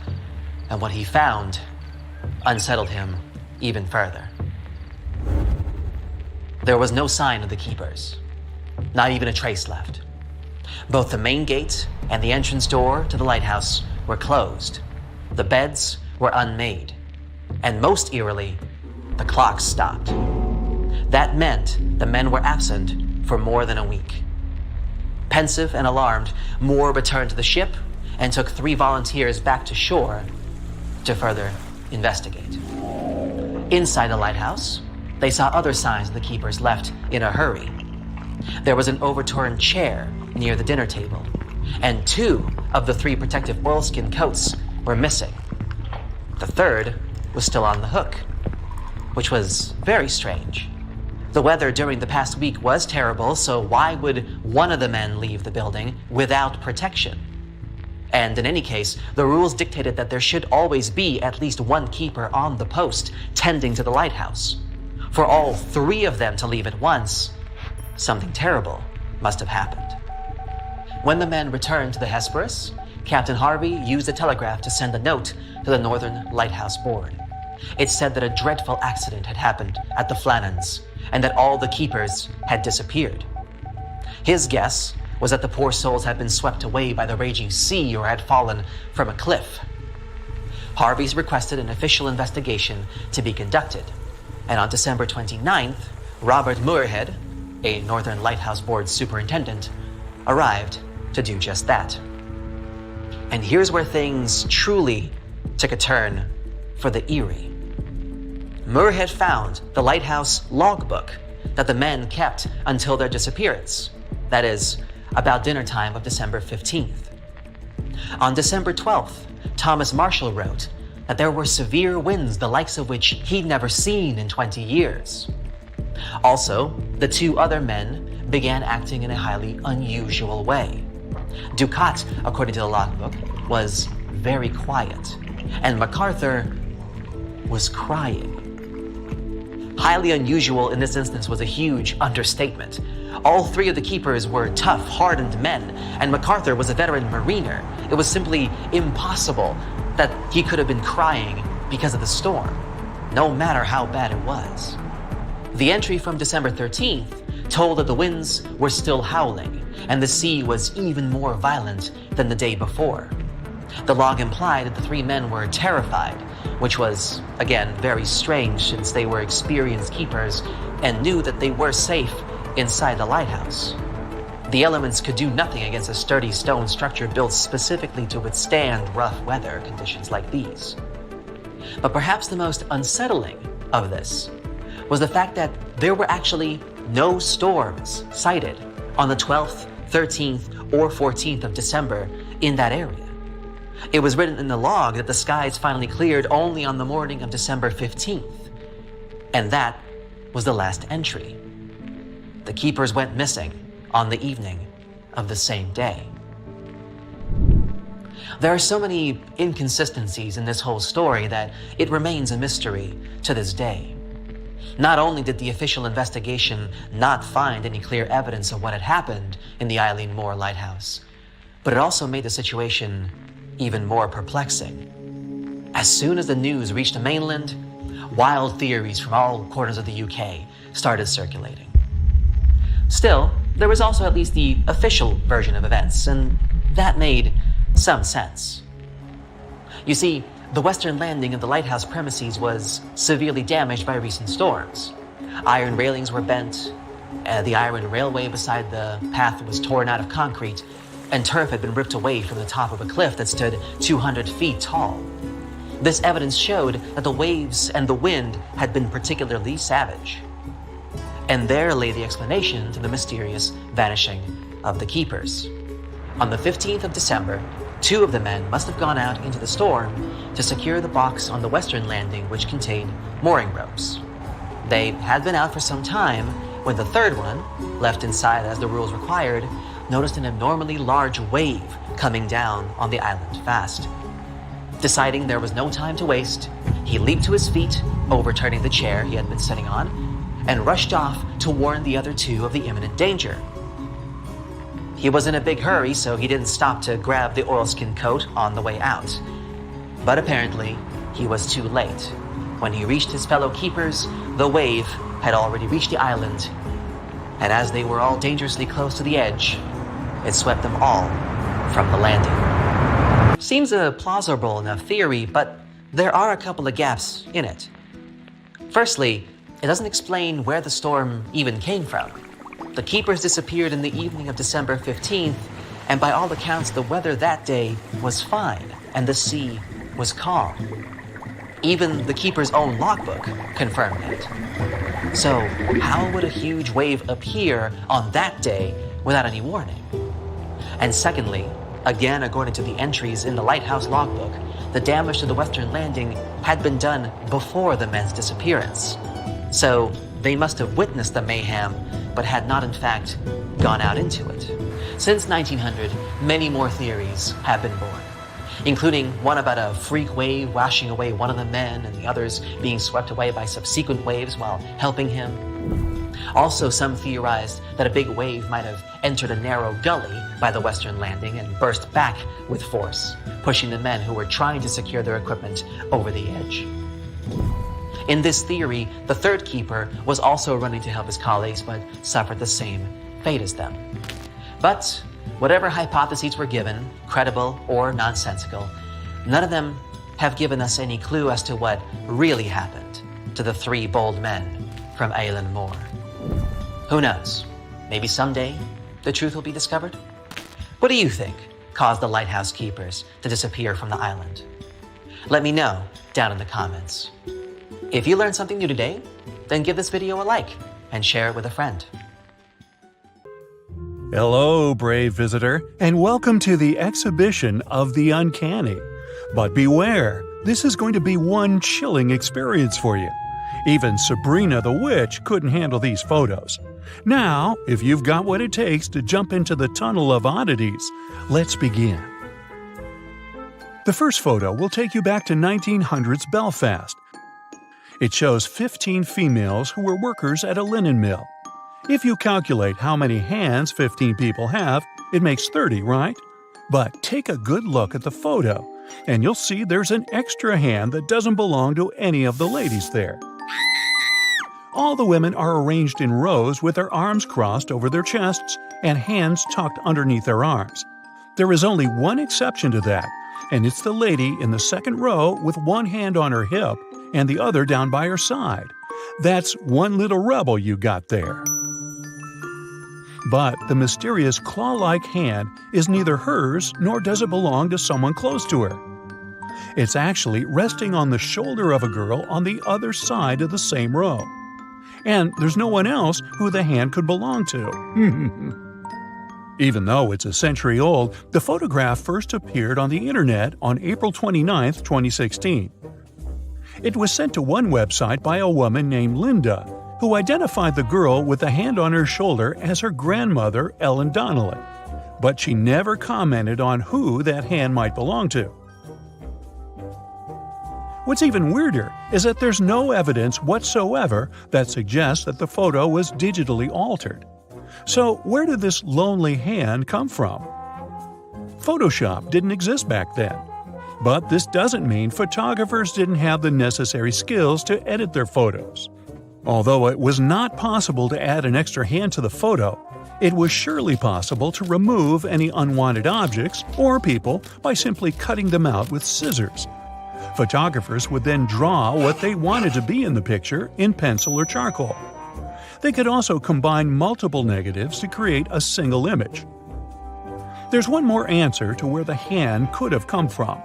and what he found unsettled him even further. There was no sign of the keepers, not even a trace left. Both the main gate and the entrance door to the lighthouse were closed. The beds were unmade, and most eerily, the clocks stopped. That meant the men were absent for more than a week. Pensive and alarmed, Moore returned to the ship and took 3 volunteers back to shore to further investigate. Inside the lighthouse, they saw other signs the keepers left in a hurry. There was an overturned chair near the dinner table, and 2 of the 3 protective oilskin coats were missing. The 3rd was still on the hook, which was very strange. The weather during the past week was terrible, so why would one of the men leave the building without protection? And in any case, the rules dictated that there should always be at least 1 keeper on the post tending to the lighthouse. For all 3 of them to leave at once, something terrible must have happened. When the men returned to the Hesperus, Captain Harvey used a telegraph to send a note to the Northern Lighthouse Board. It said that a dreadful accident had happened at the Flannans, and that all the keepers had disappeared. His guess was that the poor souls had been swept away by the raging sea or had fallen from a cliff. Harvey's requested an official investigation to be conducted, and on December 29th, Robert Muirhead, a Northern Lighthouse Board superintendent, arrived to do just that. And here's where things truly took a turn for the eerie. Muirhead found the lighthouse logbook that the men kept until their disappearance, that is, about dinner time of December 15th. On December 12th, Thomas Marshall wrote that there were severe winds the likes of which he'd never seen in 20 years. Also, the 2 other men began acting in a highly unusual way. Ducat, according to the logbook, was very quiet, and MacArthur was crying. Highly unusual in this instance was a huge understatement. All 3 of the keepers were tough, hardened men, and MacArthur was a veteran mariner. It was simply impossible that he could have been crying because of the storm, no matter how bad it was. The entry from December 13th told that the winds were still howling, and the sea was even more violent than the day before. The log implied that the 3 men were terrified, which was, again, very strange since they were experienced keepers and knew that they were safe inside the lighthouse. The elements could do nothing against a sturdy stone structure built specifically to withstand rough weather conditions like these. But perhaps the most unsettling of this was the fact that there were actually no storms sighted on the 12th, 13th, or 14th of December in that area. It was written in the log that the skies finally cleared only on the morning of December 15th. And that was the last entry. The keepers went missing on the evening of the same day. There are so many inconsistencies in this whole story that it remains a mystery to this day. Not only did the official investigation not find any clear evidence of what had happened in the Eileen Moore Lighthouse, but it also made the situation even more perplexing. As soon as the news reached the mainland, wild theories from all corners of the UK started circulating. Still, there was also at least the official version of events, and that made some sense. You see, the western landing of the lighthouse premises was severely damaged by recent storms. Iron railings were bent, the iron railway beside the path was torn out of concrete, and turf had been ripped away from the top of a cliff that stood 200 feet tall. This evidence showed that the waves and the wind had been particularly savage. And there lay the explanation to the mysterious vanishing of the keepers. On the 15th of December, 2 of the men must have gone out into the storm to secure the box on the western landing which contained mooring ropes. They had been out for some time when the third one, left inside as the rules required, noticed an abnormally large wave coming down on the island fast. Deciding there was no time to waste, he leaped to his feet, overturning the chair he had been sitting on, and rushed off to warn the other 2 of the imminent danger. He was in a big hurry, so he didn't stop to grab the oilskin coat on the way out. But apparently, he was too late. When he reached his fellow keepers, the wave had already reached the island, and as they were all dangerously close to the edge, it swept them all from the landing. Seems a plausible enough theory, but there are a couple of gaps in it. Firstly, it doesn't explain where the storm even came from. The keepers disappeared in the evening of December 15th, and by all accounts, the weather that day was fine, and the sea was calm. Even the keeper's own logbook confirmed it. So, how would a huge wave appear on that day without any warning? And secondly, again according to the entries in the Lighthouse logbook, the damage to the western landing had been done before the men's disappearance. So, they must have witnessed the mayhem, but had not in fact gone out into it. Since 1900, many more theories have been born, including one about a freak wave washing away one of the men and the others being swept away by subsequent waves while helping him. Also, some theorized that a big wave might have entered a narrow gully by the western landing and burst back with force, pushing the men who were trying to secure their equipment over the edge. In this theory, the third keeper was also running to help his colleagues but suffered the same fate as them. But whatever hypotheses were given, credible or nonsensical, none of them have given us any clue as to what really happened to the 3 bold men from Eileen Moore. Who knows? Maybe someday the truth will be discovered? What do you think caused the lighthouse keepers to disappear from the island? Let me know down in the comments. If you learned something new today, then give this video a like and share it with a friend. Hello, brave visitor, and welcome to the exhibition of the uncanny. But beware, this is going to be one chilling experience for you. Even Sabrina the Witch couldn't handle these photos. Now, if you've got what it takes to jump into the tunnel of oddities, let's begin. The first photo will take you back to 1900s Belfast. It shows 15 females who were workers at a linen mill. If you calculate how many hands 15 people have, it makes 30, right? But take a good look at the photo, and you'll see there's an extra hand that doesn't belong to any of the ladies there. All the women are arranged in rows with their arms crossed over their chests and hands tucked underneath their arms. There is only one exception to that, and it's the lady in the second row with one hand on her hip and the other down by her side. That's one little rebel you got there. But the mysterious claw-like hand is neither hers nor does it belong to someone close to her. It's actually resting on the shoulder of a girl on the other side of the same row. And there's no one else who the hand could belong to. Even though it's a century old, the photograph first appeared on the internet on April 29, 2016. It was sent to one website by a woman named Linda, who identified the girl with the hand on her shoulder as her grandmother, Ellen Donnelly. But she never commented on who that hand might belong to. What's even weirder is that there's no evidence whatsoever that suggests that the photo was digitally altered. So where did this lonely hand come from? Photoshop didn't exist back then. But this doesn't mean photographers didn't have the necessary skills to edit their photos. Although it was not possible to add an extra hand to the photo, it was surely possible to remove any unwanted objects or people by simply cutting them out with scissors. Photographers would then draw what they wanted to be in the picture in pencil or charcoal. They could also combine multiple negatives to create a single image. There's one more answer to where the hand could have come from.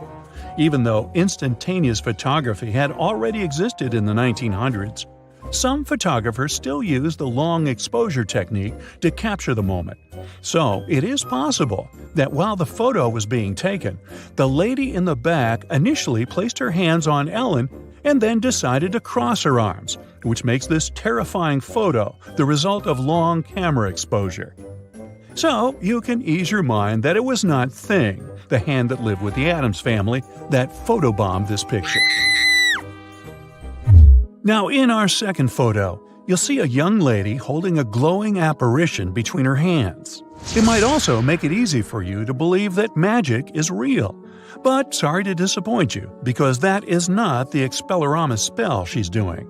Even though instantaneous photography had already existed in the 1900s, some photographers still use the long exposure technique to capture the moment. So it is possible that while the photo was being taken, the lady in the back initially placed her hands on Ellen and then decided to cross her arms, which makes this terrifying photo the result of long camera exposure. So you can ease your mind that it was not Thing, the hand that lived with the Addams family, that photobombed this picture. Now, in our second photo, you'll see a young lady holding a glowing apparition between her hands. It might also make it easy for you to believe that magic is real. But sorry to disappoint you, because that is not the Expelliarmus spell she's doing.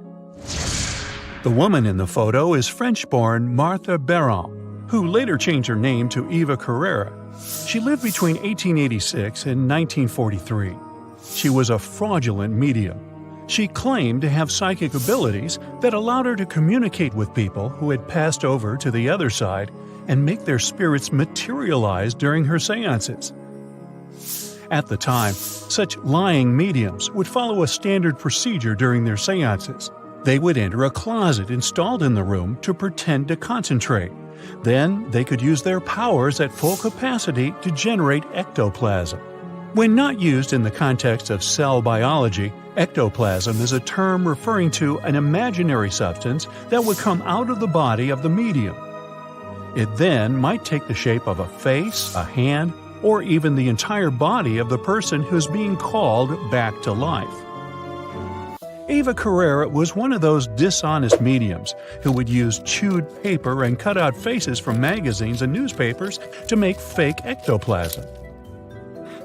The woman in the photo is French-born Martha Wright, who later changed her name to Eva Carrera. She lived between 1886 and 1943. She was a fraudulent medium. She claimed to have psychic abilities that allowed her to communicate with people who had passed over to the other side and make their spirits materialize during her seances. At the time, such lying mediums would follow a standard procedure during their seances. They would enter a closet installed in the room to pretend to concentrate. Then they could use their powers at full capacity to generate ectoplasm. When not used in the context of cell biology, ectoplasm is a term referring to an imaginary substance that would come out of the body of the medium. It then might take the shape of a face, a hand, or even the entire body of the person who's being called back to life. Eva Carrera was one of those dishonest mediums who would use chewed paper and cut out faces from magazines and newspapers to make fake ectoplasm.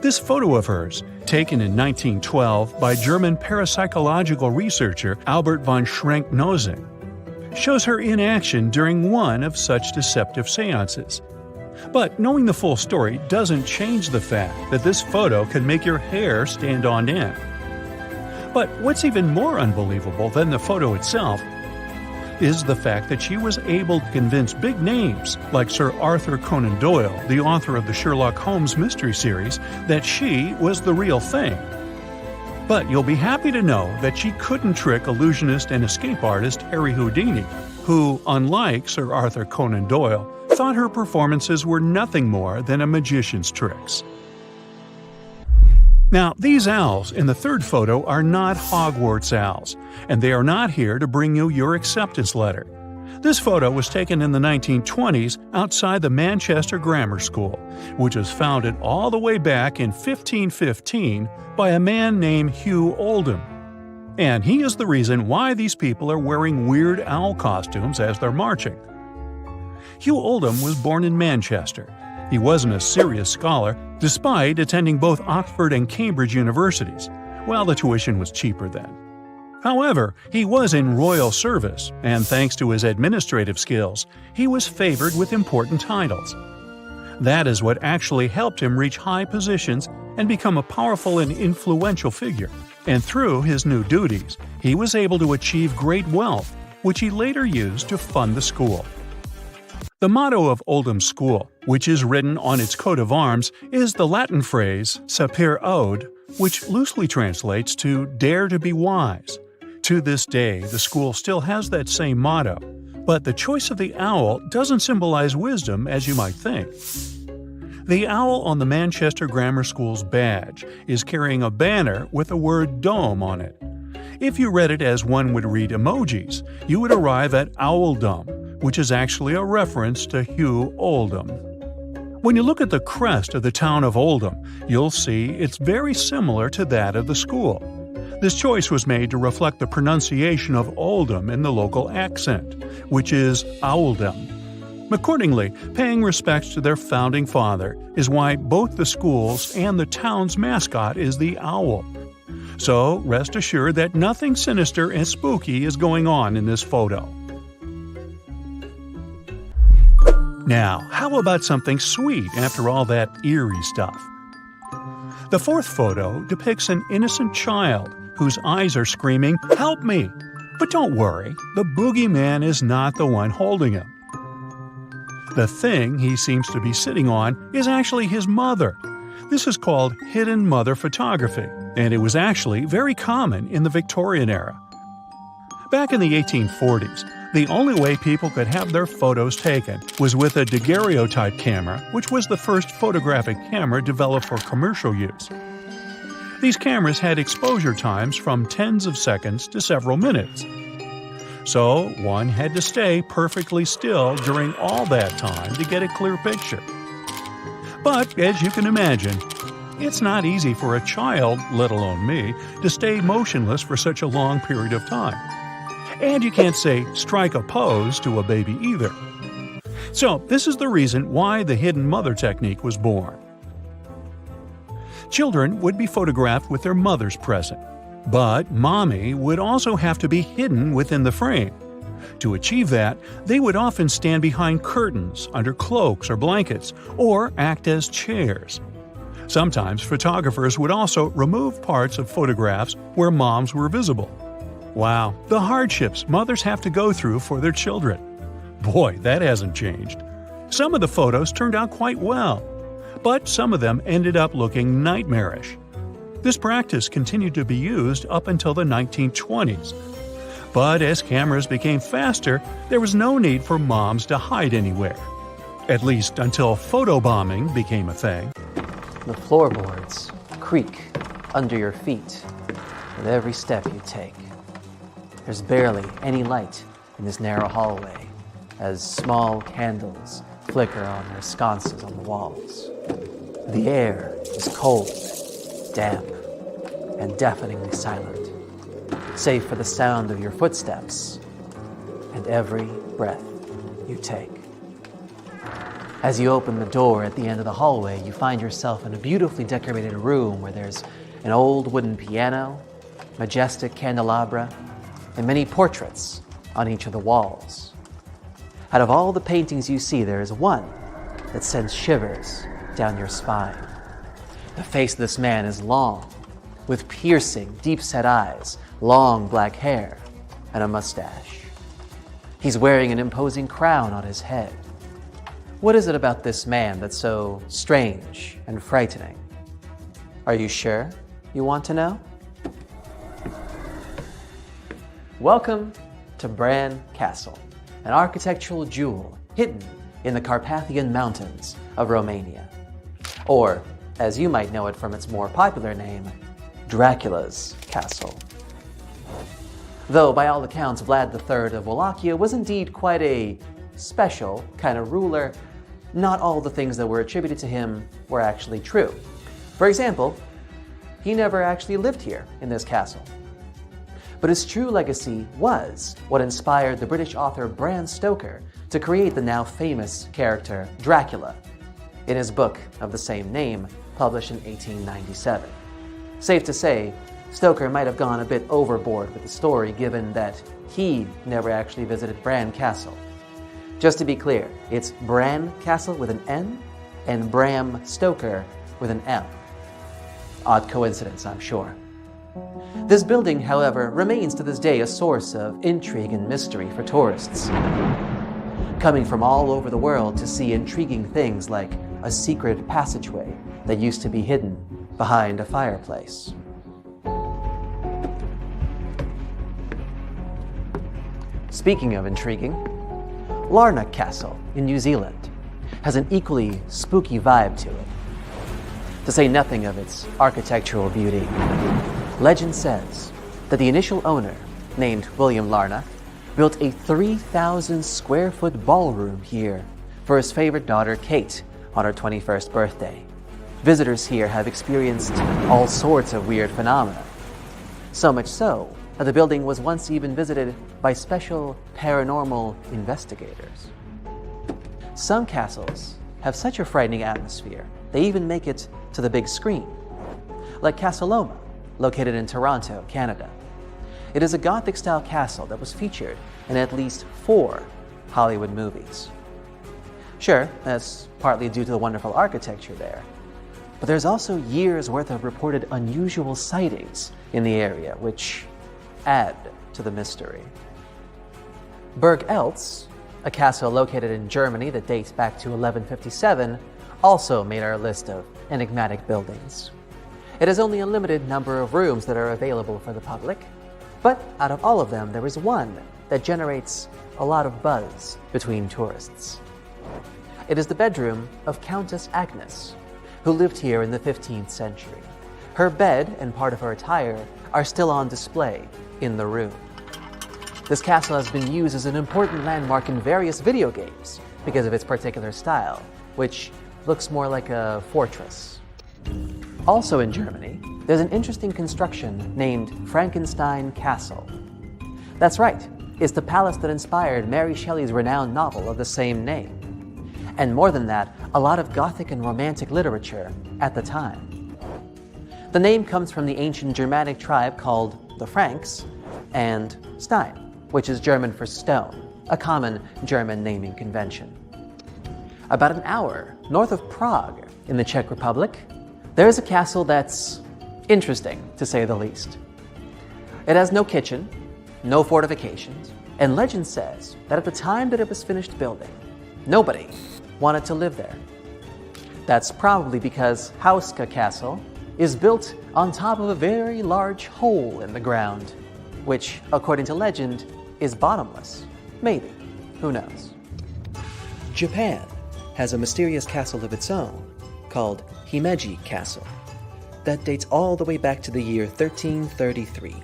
This photo of hers, taken in 1912 by German parapsychological researcher Albert von Schrenck-Nozick, shows her in action during one of such deceptive seances. But knowing the full story doesn't change the fact that this photo can make your hair stand on end. But what's even more unbelievable than the photo itself is the fact that she was able to convince big names like Sir Arthur Conan Doyle, the author of the Sherlock Holmes mystery series, that she was the real thing. But you'll be happy to know that she couldn't trick illusionist and escape artist Harry Houdini, who, unlike Sir Arthur Conan Doyle, thought her performances were nothing more than a magician's tricks. Now, these owls in the third photo are not Hogwarts owls, and they are not here to bring you your acceptance letter. This photo was taken in the 1920s outside the Manchester Grammar School, which was founded all the way back in 1515 by a man named Hugh Oldham. And he is the reason why these people are wearing weird owl costumes as they're marching. Hugh Oldham was born in Manchester. He wasn't a serious scholar, despite attending both Oxford and Cambridge universities, while the tuition was cheaper then. However, he was in royal service, and thanks to his administrative skills, he was favored with important titles. That is what actually helped him reach high positions and become a powerful and influential figure. And through his new duties, he was able to achieve great wealth, which he later used to fund the school. The motto of Oldham's school, which is written on its coat of arms, is the Latin phrase sapere aude, which loosely translates to Dare to be Wise. To this day, the school still has that same motto, but the choice of the owl doesn't symbolize wisdom as you might think. The owl on the Manchester Grammar School's badge is carrying a banner with the word Dome on it. If you read it as one would read emojis, you would arrive at Owldom, which is actually a reference to Hugh Oldham. When you look at the crest of the town of Oldham, you'll see it's very similar to that of the school. This choice was made to reflect the pronunciation of Oldham in the local accent, which is Owldom. Accordingly, paying respects to their founding father is why both the school's and the town's mascot is the owl. So rest assured that nothing sinister and spooky is going on in this photo. Now, how about something sweet after all that eerie stuff? The fourth photo depicts an innocent child whose eyes are screaming, "Help me!" But don't worry, the boogeyman is not the one holding him. The thing he seems to be sitting on is actually his mother. This is called hidden mother photography, and it was actually very common in the Victorian era. Back in the 1840s, the only way people could have their photos taken was with a daguerreotype camera, which was the first photographic camera developed for commercial use. These cameras had exposure times from tens of seconds to several minutes. So one had to stay perfectly still during all that time to get a clear picture. But, as you can imagine, it's not easy for a child, let alone me, to stay motionless for such a long period of time. And you can't say, strike a pose to a baby either. So, this is the reason why the hidden mother technique was born. Children would be photographed with their mothers present, but mommy would also have to be hidden within the frame. To achieve that, they would often stand behind curtains, under cloaks or blankets, or act as chairs. Sometimes photographers would also remove parts of photographs where moms were visible. Wow, the hardships mothers have to go through for their children. Boy, that hasn't changed. Some of the photos turned out quite well, but some of them ended up looking nightmarish. This practice continued to be used up until the 1920s. But as cameras became faster, there was no need for moms to hide anywhere. At least until photobombing became a thing. The floorboards creak under your feet with every step you take. There's barely any light in this narrow hallway as small candles flicker on their sconces on the walls. The air is cold, damp, and deafeningly silent, save for the sound of your footsteps and every breath you take. As you open the door at the end of the hallway, you find yourself in a beautifully decorated room where there's an old wooden piano, majestic candelabra, and many portraits on each of the walls. Out of all the paintings you see, there is one that sends shivers down your spine. The face of this man is long, with piercing, deep-set eyes, long black hair, and a mustache. He's wearing an imposing crown on his head. What is it about this man that's so strange and frightening? Are you sure you want to know? Welcome to Bran Castle, an architectural jewel hidden in the Carpathian Mountains of Romania. Or, as you might know it from its more popular name, Dracula's Castle. Though, by all accounts, Vlad III of Wallachia was indeed quite a special kind of ruler, not all the things that were attributed to him were actually true. For example, he never actually lived here in this castle. But his true legacy was what inspired the British author Bram Stoker to create the now famous character Dracula in his book of the same name, published in 1897. Safe to say, Stoker might have gone a bit overboard with the story, given that he never actually visited Bran Castle. Just to be clear, it's Bran Castle with an N and Bram Stoker with an M. Odd coincidence, I'm sure. This building, however, remains to this day a source of intrigue and mystery for tourists, coming from all over the world to see intriguing things like a secret passageway that used to be hidden behind a fireplace. Speaking of intriguing, Larna Castle in New Zealand has an equally spooky vibe to it. To say nothing of its architectural beauty, legend says that the initial owner, named William Larna, built a 3,000 square foot ballroom here for his favorite daughter Kate on her 21st birthday. Visitors here have experienced all sorts of weird phenomena. So much so that the building was once even visited by special paranormal investigators. Some castles have such a frightening atmosphere, they even make it to the big screen. Like Castle Nome, located in Toronto, Canada. It is a Gothic-style castle that was featured in at least 4 Hollywood movies. Sure, that's partly due to the wonderful architecture there, but there's also years' worth of reported unusual sightings in the area, which add to the mystery. Burg Eltz, a castle located in Germany that dates back to 1157, also made our list of enigmatic buildings. It has only a limited number of rooms that are available for the public, but out of all of them, there is one that generates a lot of buzz between tourists. It is the bedroom of Countess Agnes, who lived here in the 15th century. Her bed and part of her attire are still on display in the room. This castle has been used as an important landmark in various video games because of its particular style, which looks more like a fortress. Also in Germany, there's an interesting construction named Frankenstein Castle. That's right, it's the palace that inspired Mary Shelley's renowned novel of the same name. And more than that, a lot of Gothic and Romantic literature at the time. The name comes from the ancient Germanic tribe called the Franks, and Stein, which is German for stone, a common German naming convention. About an hour north of Prague, in the Czech Republic, there is a castle that's interesting, to say the least. It has no kitchen, no fortifications, and legend says that at the time that it was finished building, nobody wanted to live there. That's probably because Hauska Castle is built on top of a very large hole in the ground, which, according to legend, is bottomless. Maybe. Who knows? Japan has a mysterious castle of its own called Himeji Castle that dates all the way back to the year 1333.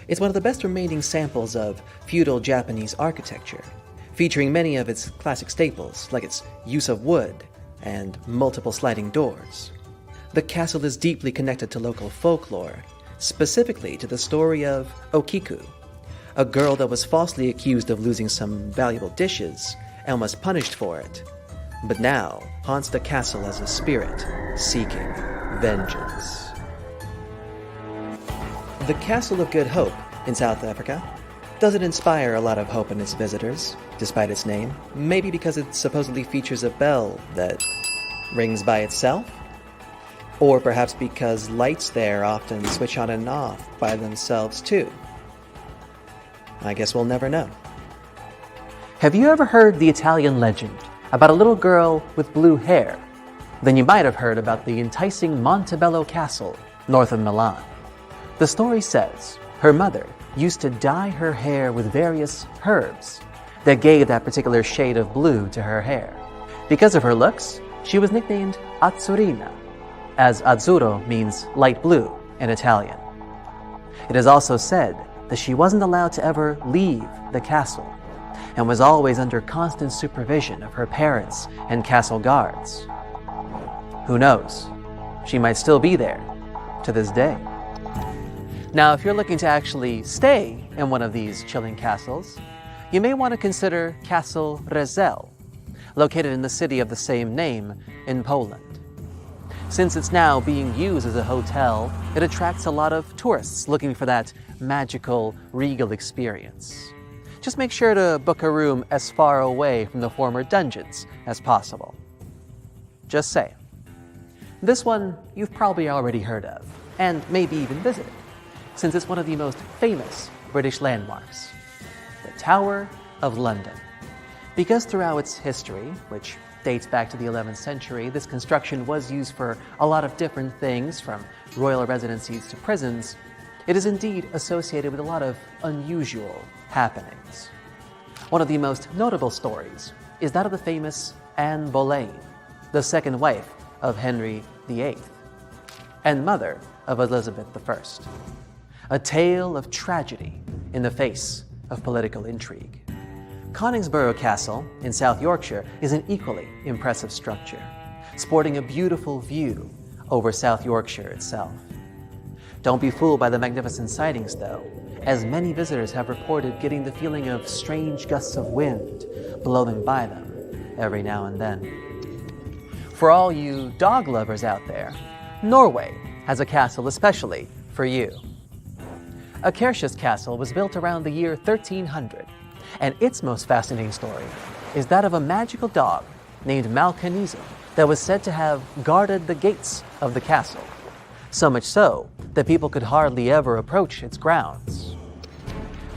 It's one of the best remaining samples of feudal Japanese architecture, featuring many of its classic staples like its use of wood and multiple sliding doors. The castle is deeply connected to local folklore, specifically to the story of Okiku, a girl that was falsely accused of losing some valuable dishes and was punished for it, but now haunts the castle as a spirit seeking vengeance. The Castle of Good Hope in South Africa doesn't inspire a lot of hope in its visitors, despite its name. Maybe because it supposedly features a bell that rings by itself? Or perhaps because lights there often switch on and off by themselves too. I guess we'll never know. Have you ever heard the Italian legend about a little girl with blue hair? Then you might have heard about the enticing Montebello Castle north of Milan. The story says her mother used to dye her hair with various herbs that gave that particular shade of blue to her hair. Because of her looks, she was nicknamed Azzurrina, as azzurro means light blue in Italian. It is also said that she wasn't allowed to ever leave the castle and was always under constant supervision of her parents and castle guards. Who knows? She might still be there to this day. Now, if you're looking to actually stay in one of these chilling castles, you may want to consider Castle Rzezel, located in the city of the same name in Poland. Since it's now being used as a hotel, it attracts a lot of tourists looking for that magical, regal experience. Just make sure to book a room as far away from the former dungeons as possible. Just saying. This one you've probably already heard of, and maybe even visited, since it's one of the most famous British landmarks, the Tower of London. Because throughout its history, which dates back to the 11th century, this construction was used for a lot of different things, from royal residencies to prisons, it is indeed associated with a lot of unusual happenings. One of the most notable stories is that of the famous Anne Boleyn, the second wife of Henry VIII and mother of Elizabeth I. A tale of tragedy in the face of political intrigue. Coningsborough Castle in South Yorkshire is an equally impressive structure, sporting a beautiful view over South Yorkshire itself. Don't be fooled by the magnificent sightings, though, as many visitors have reported getting the feeling of strange gusts of wind blowing by them every now and then. For all you dog lovers out there, Norway has a castle especially for you. Akershus Castle was built around the year 1300, and its most fascinating story is that of a magical dog named Malkanism that was said to have guarded the gates of the castle, so much so that people could hardly ever approach its grounds.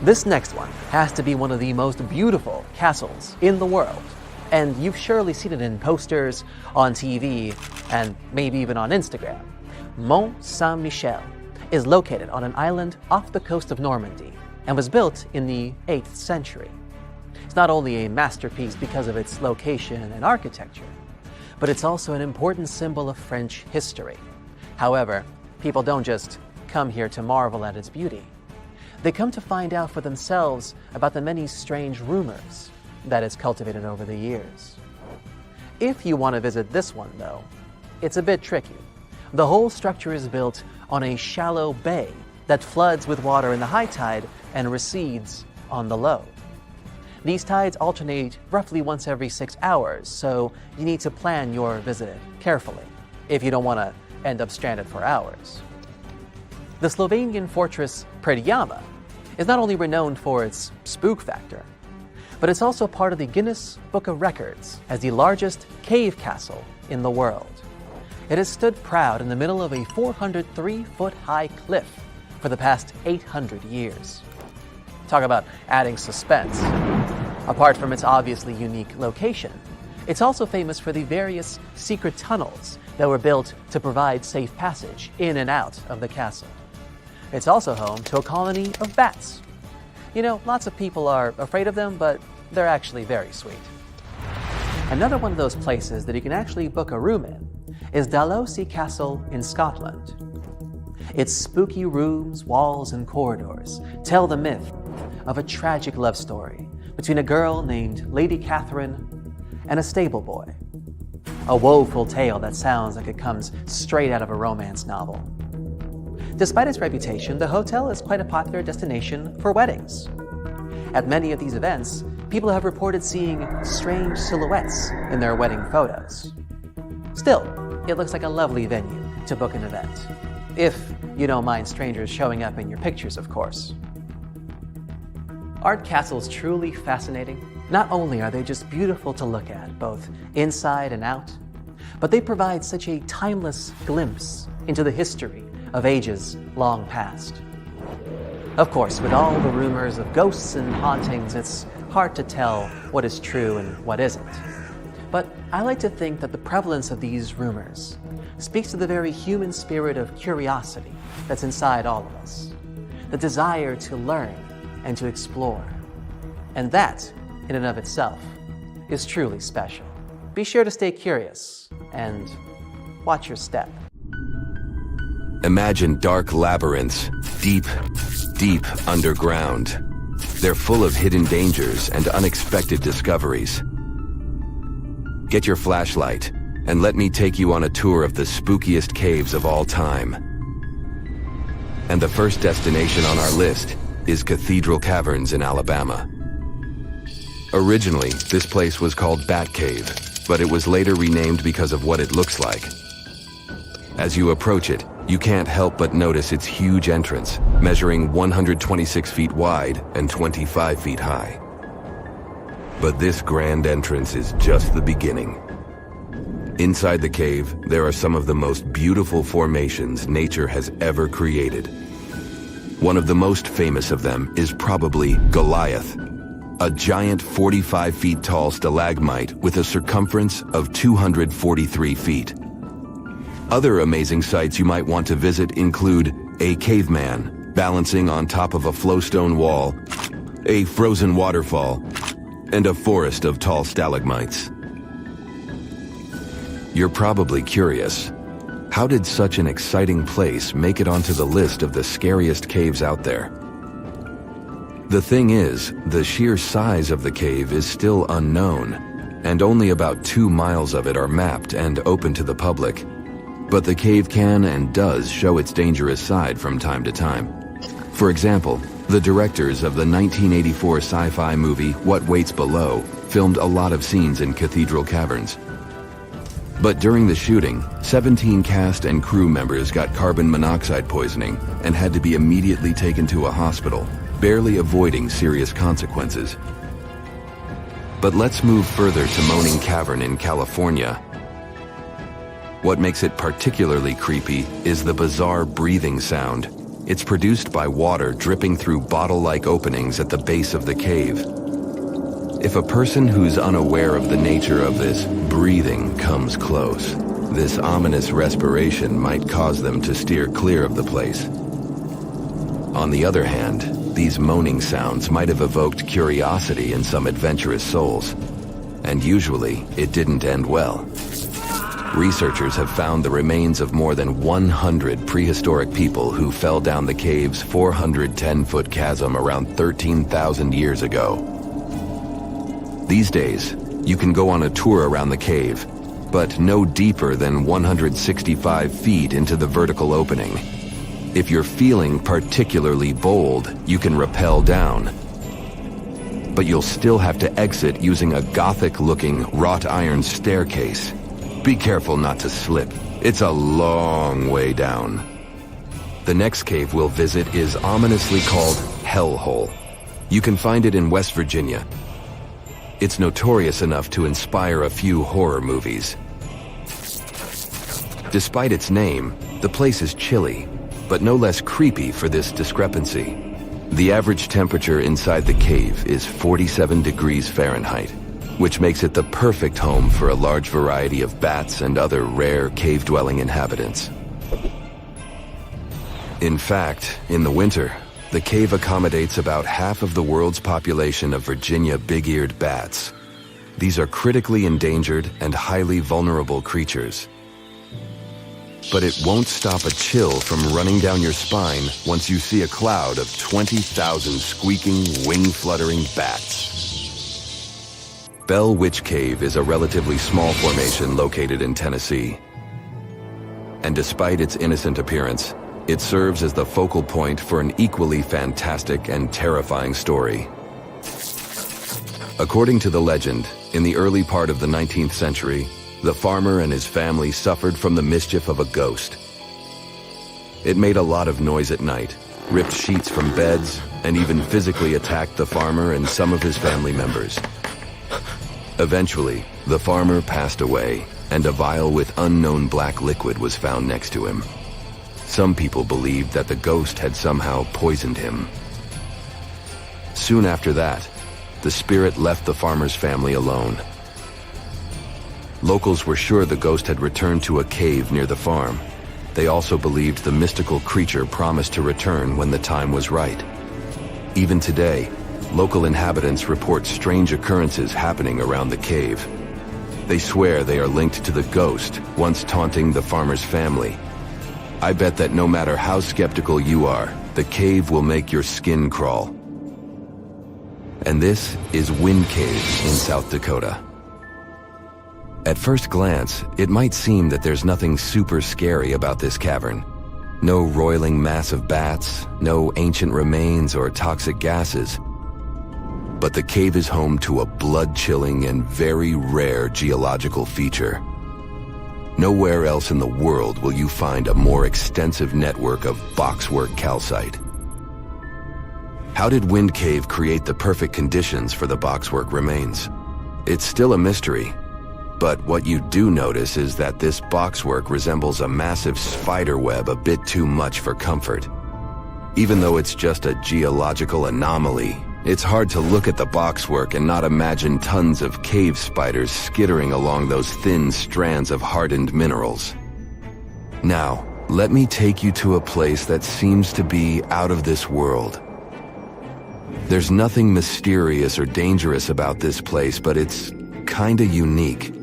This next one has to be one of the most beautiful castles in the world, and you've surely seen it in posters, on TV, and maybe even on Instagram. Mont Saint-Michel is located on an island off the coast of Normandy and was built in the 8th century. It's not only a masterpiece because of its location and architecture, but it's also an important symbol of French history. However, people don't just come here to marvel at its beauty. They come to find out for themselves about the many strange rumors that it's cultivated over the years. If you want to visit this one, though, it's a bit tricky. The whole structure is built on a shallow bay that floods with water in the high tide and recedes on the low. These tides alternate roughly once every 6 hours, so you need to plan your visit carefully if you don't want to end up stranded for hours. The Slovenian fortress Predjama is not only renowned for its spook factor, but it's also part of the Guinness Book of Records as the largest cave castle in the world. It has stood proud in the middle of a 403-foot-high cliff for the past 800 years. Talk about adding suspense. Apart from its obviously unique location, it's also famous for the various secret tunnels that were built to provide safe passage in and out of the castle. It's also home to a colony of bats. You know, lots of people are afraid of them, but they're actually very sweet. Another one of those places that you can actually book a room in is Dalhousie Castle in Scotland. Its spooky rooms, walls, and corridors tell the myth of a tragic love story between a girl named Lady Catherine and a stable boy. A woeful tale that sounds like it comes straight out of a romance novel. Despite its reputation, the hotel is quite a popular destination for weddings. At many of these events, people have reported seeing strange silhouettes in their wedding photos. Still, it looks like a lovely venue to book an event. If you don't mind strangers showing up in your pictures, of course. Aren't castles truly fascinating? Not only are they just beautiful to look at, both inside and out, but they provide such a timeless glimpse into the history of ages long past. Of course, with all the rumors of ghosts and hauntings, it's hard to tell what is true and what isn't. But I like to think that the prevalence of these rumors speaks to the very human spirit of curiosity that's inside all of us, the desire to learn and to explore. And that, in and of itself, is truly special. Be sure to stay curious and watch your step. Imagine dark labyrinths, deep, deep underground. They're full of hidden dangers and unexpected discoveries. Get your flashlight and let me take you on a tour of the spookiest caves of all time. And the first destination on our list is Cathedral Caverns in Alabama. Originally, this place was called Bat Cave, but it was later renamed because of what it looks like. As you approach it, you can't help but notice its huge entrance, measuring 126 feet wide and 25 feet high. But this grand entrance is just the beginning. Inside the cave, there are some of the most beautiful formations nature has ever created. One of the most famous of them is probably Goliath, a giant 45 feet tall stalagmite with a circumference of 243 feet. Other amazing sights you might want to visit include a caveman balancing on top of a flowstone wall, a frozen waterfall, and a forest of tall stalagmites. You're probably curious, how did such an exciting place make it onto the list of the scariest caves out there? The thing is, the sheer size of the cave is still unknown, and only about 2 miles of it are mapped and open to the public. But the cave can and does show its dangerous side from time to time. For example, the directors of the 1984 sci-fi movie What Waits Below filmed a lot of scenes in cathedral caverns. But during the shooting, 17 cast and crew members got carbon monoxide poisoning and had to be immediately taken to a hospital, barely avoiding serious consequences. But let's move further to Moaning Cavern in California. What makes it particularly creepy is the bizarre breathing sound. It's produced by water dripping through bottle-like openings at the base of the cave. If a person who's unaware of the nature of this breathing comes close, this ominous respiration might cause them to steer clear of the place. On the other hand, these moaning sounds might have evoked curiosity in some adventurous souls, and usually it didn't end well. Researchers have found the remains of more than 100 prehistoric people who fell down the cave's 410-foot chasm around 13,000 years ago. These days, you can go on a tour around the cave, but no deeper than 165 feet into the vertical opening. If you're feeling particularly bold, you can rappel down. But you'll still have to exit using a Gothic-looking wrought iron staircase. Be careful not to slip. It's a long way down. The next cave we'll visit is ominously called Hellhole. You can find it in West Virginia. It's notorious enough to inspire a few horror movies. Despite its name, the place is chilly, but no less creepy for this discrepancy. The average temperature inside the cave is 47 degrees Fahrenheit, which makes it the perfect home for a large variety of bats and other rare cave-dwelling inhabitants. In fact, in the winter, the cave accommodates about half of the world's population of Virginia big-eared bats. These are critically endangered and highly vulnerable creatures. But it won't stop a chill from running down your spine once you see a cloud of 20,000 squeaking, wing-fluttering bats. Bell Witch Cave is a relatively small formation located in Tennessee. And despite its innocent appearance, it serves as the focal point for an equally fantastic and terrifying story. According to the legend, in the early part of the 19th century, the farmer and his family suffered from the mischief of a ghost. It made a lot of noise at night, ripped sheets from beds, and even physically attacked the farmer and some of his family members. Eventually, the farmer passed away, and a vial with unknown black liquid was found next to him. Some people believed that the ghost had somehow poisoned him. Soon after that, the spirit left the farmer's family alone. Locals were sure the ghost had returned to a cave near the farm. They also believed the mystical creature promised to return when the time was right. Even today, local inhabitants report strange occurrences happening around the cave. They swear they are linked to the ghost once taunting the farmer's family. I bet that no matter how skeptical you are, the cave will make your skin crawl. And this is Wind Cave in South Dakota. At first glance, it might seem that there's nothing super scary about this cavern. No roiling mass of bats, no ancient remains or toxic gases. But the cave is home to a blood-chilling and very rare geological feature. Nowhere else in the world will you find a more extensive network of boxwork calcite. How did Wind Cave create the perfect conditions for the boxwork remains? It's still a mystery. But what you do notice is that this boxwork resembles a massive spider web a bit too much for comfort. Even though it's just a geological anomaly, It's hard to look at the boxwork and not imagine tons of cave spiders skittering along those thin strands of hardened minerals. Now, let me take you to a place that seems to be out of this world. There's nothing mysterious or dangerous about this place, but it's kinda unique.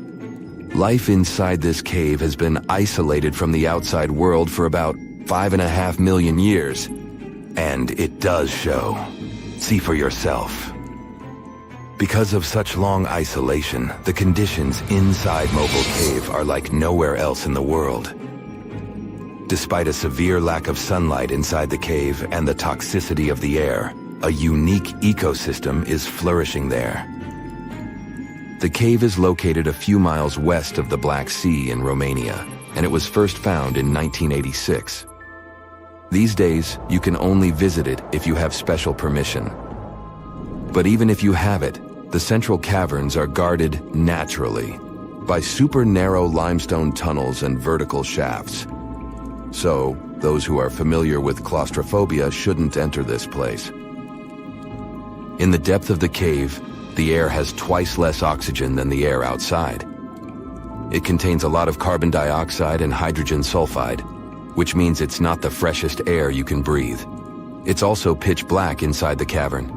Life inside this cave has been isolated from the outside world for about 5.5 million years. And it does show. See for yourself. Because of such long isolation, the conditions inside Mobile Cave are like nowhere else in the world. Despite a severe lack of sunlight inside the cave and the toxicity of the air, a unique ecosystem is flourishing there. The cave is located a few miles west of the Black Sea in Romania, and it was first found in 1986. These days, you can only visit it if you have special permission. But even if you have it, the central caverns are guarded naturally by super narrow limestone tunnels and vertical shafts. So, those who are familiar with claustrophobia shouldn't enter this place. In the depth of the cave, the air has twice less oxygen than the air outside. It contains a lot of carbon dioxide and hydrogen sulfide, which means it's not the freshest air you can breathe. It's also pitch black inside the cavern.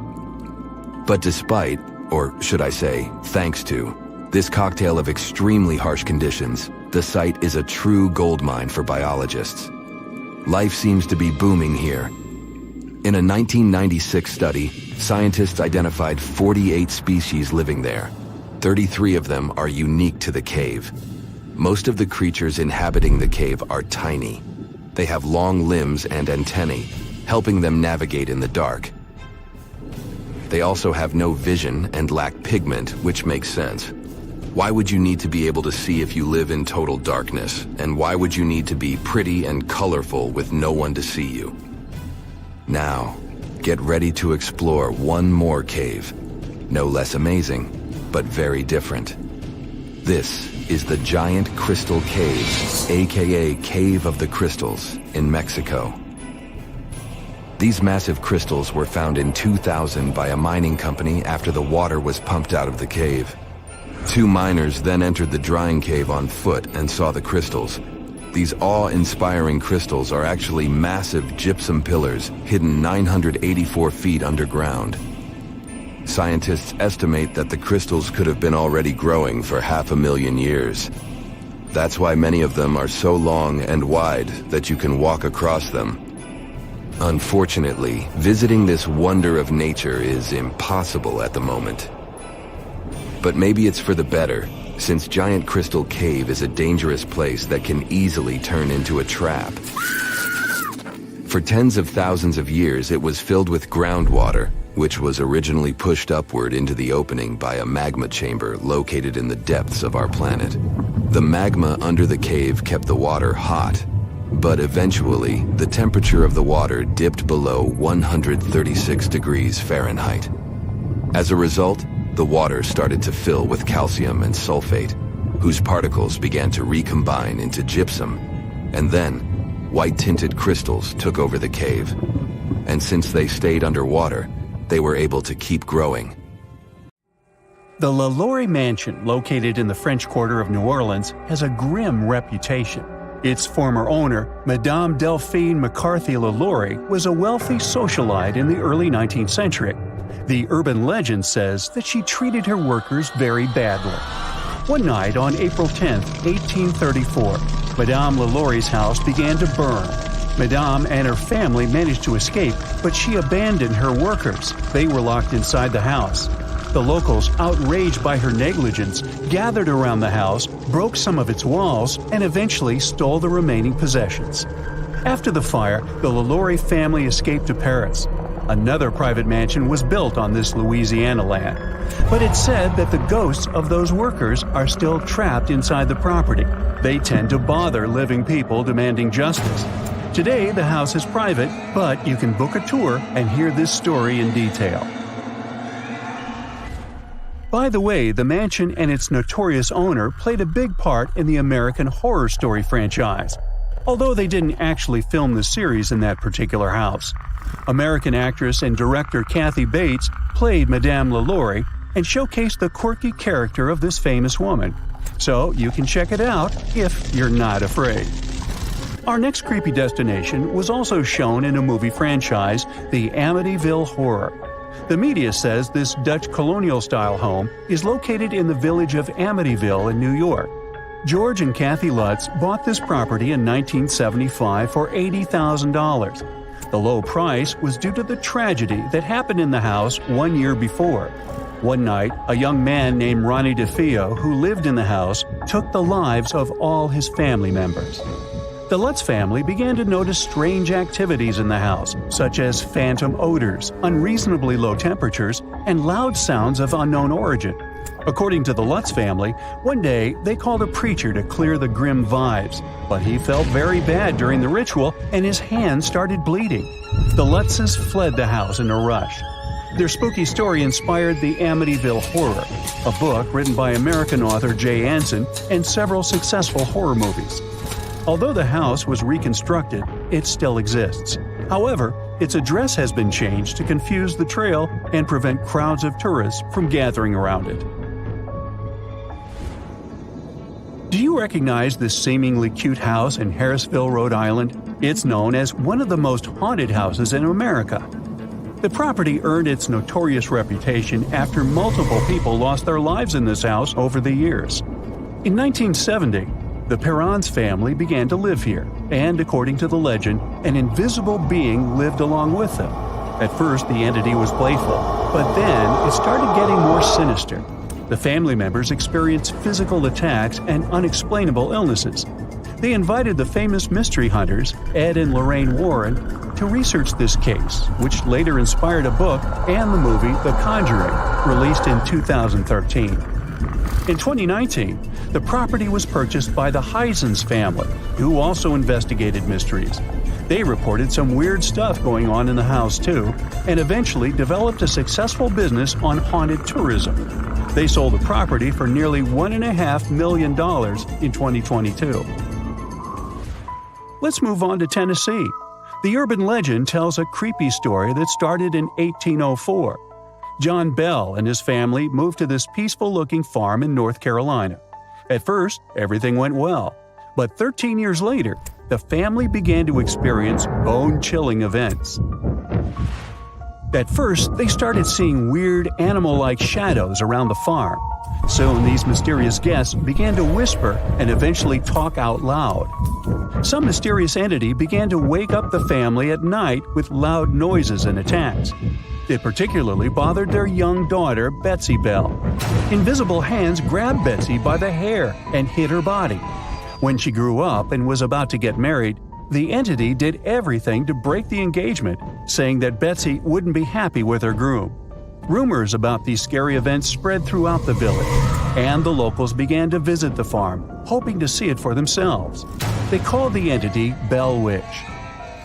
But despite, or should I say, thanks to, this cocktail of extremely harsh conditions, the site is a true goldmine for biologists. Life seems to be booming here. In a 1996 study, scientists identified 48 species living there. 33 of them are unique to the cave. Most of the creatures inhabiting the cave are tiny. They have long limbs and antennae, helping them navigate in the dark. They also have no vision and lack pigment, which makes sense. Why would you need to be able to see if you live in total darkness? And why would you need to be pretty and colorful with no one to see you? Now, get ready to explore one more cave. No less amazing, but very different. This is the Giant Crystal Cave, aka Cave of the Crystals, in Mexico. These massive crystals were found in 2000 by a mining company after the water was pumped out of the cave. 2 miners then entered the drying cave on foot and saw the crystals. These awe-inspiring crystals are actually massive gypsum pillars hidden 984 feet underground. Scientists estimate that the crystals could have been already growing for 500,000 years. That's why many of them are so long and wide that you can walk across them. Unfortunately, visiting this wonder of nature is impossible at the moment. But maybe it's for the better, since Giant Crystal Cave is a dangerous place that can easily turn into a trap. For tens of thousands of years, it was filled with groundwater, which was originally pushed upward into the opening by a magma chamber located in the depths of our planet. The magma under the cave kept the water hot, but eventually the temperature of the water dipped below 136 degrees Fahrenheit. As a result, the water started to fill with calcium and sulfate, whose particles began to recombine into gypsum, and then white-tinted crystals took over the cave. And since they stayed underwater, they were able to keep growing. The LaLaurie Mansion, located in the French Quarter of New Orleans, has a grim reputation. Its former owner, Madame Delphine McCarthy LaLaurie, was a wealthy socialite in the early 19th century. The urban legend says that she treated her workers very badly. One night on April 10, 1834, Madame LaLaurie's house began to burn. Madame and her family managed to escape, but she abandoned her workers. They were locked inside the house. The locals, outraged by her negligence, gathered around the house, broke some of its walls, and eventually stole the remaining possessions. After the fire, the LaLaurie family escaped to Paris. Another private mansion was built on this Louisiana land. But it's said that the ghosts of those workers are still trapped inside the property. They tend to bother living people demanding justice. Today, the house is private, but you can book a tour and hear this story in detail. By the way, the mansion and its notorious owner played a big part in the American Horror Story franchise, although they didn't actually film the series in that particular house. American actress and director Kathy Bates played Madame LaLaurie and showcased the quirky character of this famous woman. So you can check it out if you're not afraid. Our next creepy destination was also shown in a movie franchise, the Amityville Horror. The media says this Dutch colonial-style home is located in the village of Amityville in New York. George and Kathy Lutz bought this property in 1975 for $80,000. The low price was due to the tragedy that happened in the house 1 year before. One night, a young man named Ronnie DeFeo, who lived in the house, took the lives of all his family members. The Lutz family began to notice strange activities in the house, such as phantom odors, unreasonably low temperatures, and loud sounds of unknown origin. According to the Lutz family, one day they called a preacher to clear the grim vibes, but he felt very bad during the ritual and his hands started bleeding. The Lutzes fled the house in a rush. Their spooky story inspired the Amityville Horror, a book written by American author Jay Anson and several successful horror movies. Although the house was reconstructed, it still exists. However, its address has been changed to confuse the trail and prevent crowds of tourists from gathering around it. Do you recognize this seemingly cute house in Harrisville, Rhode Island? It's known as one of the most haunted houses in America. The property earned its notorious reputation after multiple people lost their lives in this house over the years. In 1970, the Perrons family began to live here, and according to the legend, an invisible being lived along with them. At first, the entity was playful, but then it started getting more sinister. The family members experienced physical attacks and unexplainable illnesses. They invited the famous mystery hunters, Ed and Lorraine Warren, to research this case, which later inspired a book and the movie The Conjuring, released in 2013. In 2019, the property was purchased by the Heisens family, who also investigated mysteries. They reported some weird stuff going on in the house too, and eventually developed a successful business on haunted tourism. They sold the property for nearly $1.5 million in 2022. Let's move on to Tennessee. The urban legend tells a creepy story that started in 1804. John Bell and his family moved to this peaceful-looking farm in North Carolina. At first, everything went well, but 13 years later, the family began to experience bone-chilling events. At first, they started seeing weird animal-like shadows around the farm. Soon, these mysterious guests began to whisper and eventually talk out loud. Some mysterious entity began to wake up the family at night with loud noises and attacks. It particularly bothered their young daughter, Betsy Bell. Invisible hands grabbed Betsy by the hair and hit her body. When she grew up and was about to get married, the entity did everything to break the engagement, saying that Betsy wouldn't be happy with her groom. Rumors about these scary events spread throughout the village, and the locals began to visit the farm, hoping to see it for themselves. They called the entity Bell Witch.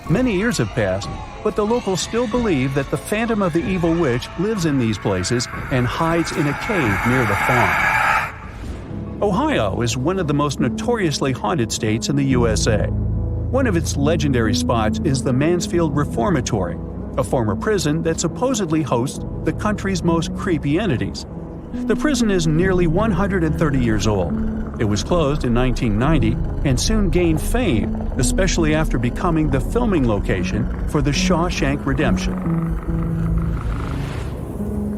Many years have passed, but the locals still believe that the phantom of the evil witch lives in these places and hides in a cave near the farm. Ohio is one of the most notoriously haunted states in the USA. One of its legendary spots is the Mansfield Reformatory, a former prison that supposedly hosts the country's most creepy entities. The prison is nearly 130 years old. It was closed in 1990 and soon gained fame, especially after becoming the filming location for The Shawshank Redemption.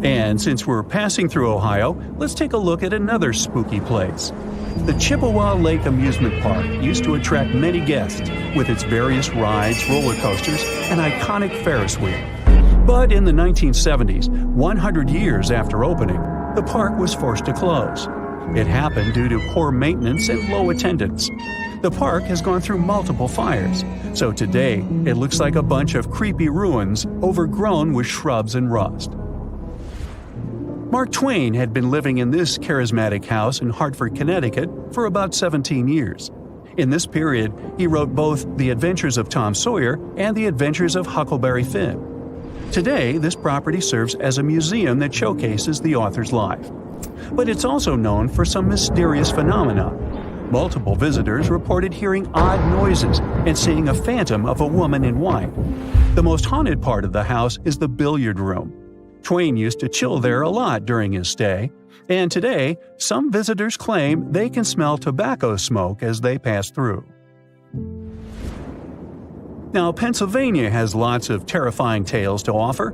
And since we're passing through Ohio, let's take a look at another spooky place. The Chippewa Lake Amusement Park used to attract many guests with its various rides, roller coasters, and iconic Ferris wheel. But in the 1970s, 100 years after opening, the park was forced to close. It happened due to poor maintenance and low attendance. The park has gone through multiple fires, so today it looks like a bunch of creepy ruins overgrown with shrubs and rust. Mark Twain had been living in this charismatic house in Hartford, Connecticut for about 17 years. In this period, he wrote both The Adventures of Tom Sawyer and The Adventures of Huckleberry Finn. Today, this property serves as a museum that showcases the author's life. But it's also known for some mysterious phenomena. Multiple visitors reported hearing odd noises and seeing a phantom of a woman in white. The most haunted part of the house is the billiard room. Twain used to chill there a lot during his stay, and today, some visitors claim they can smell tobacco smoke as they pass through. Now, Pennsylvania has lots of terrifying tales to offer.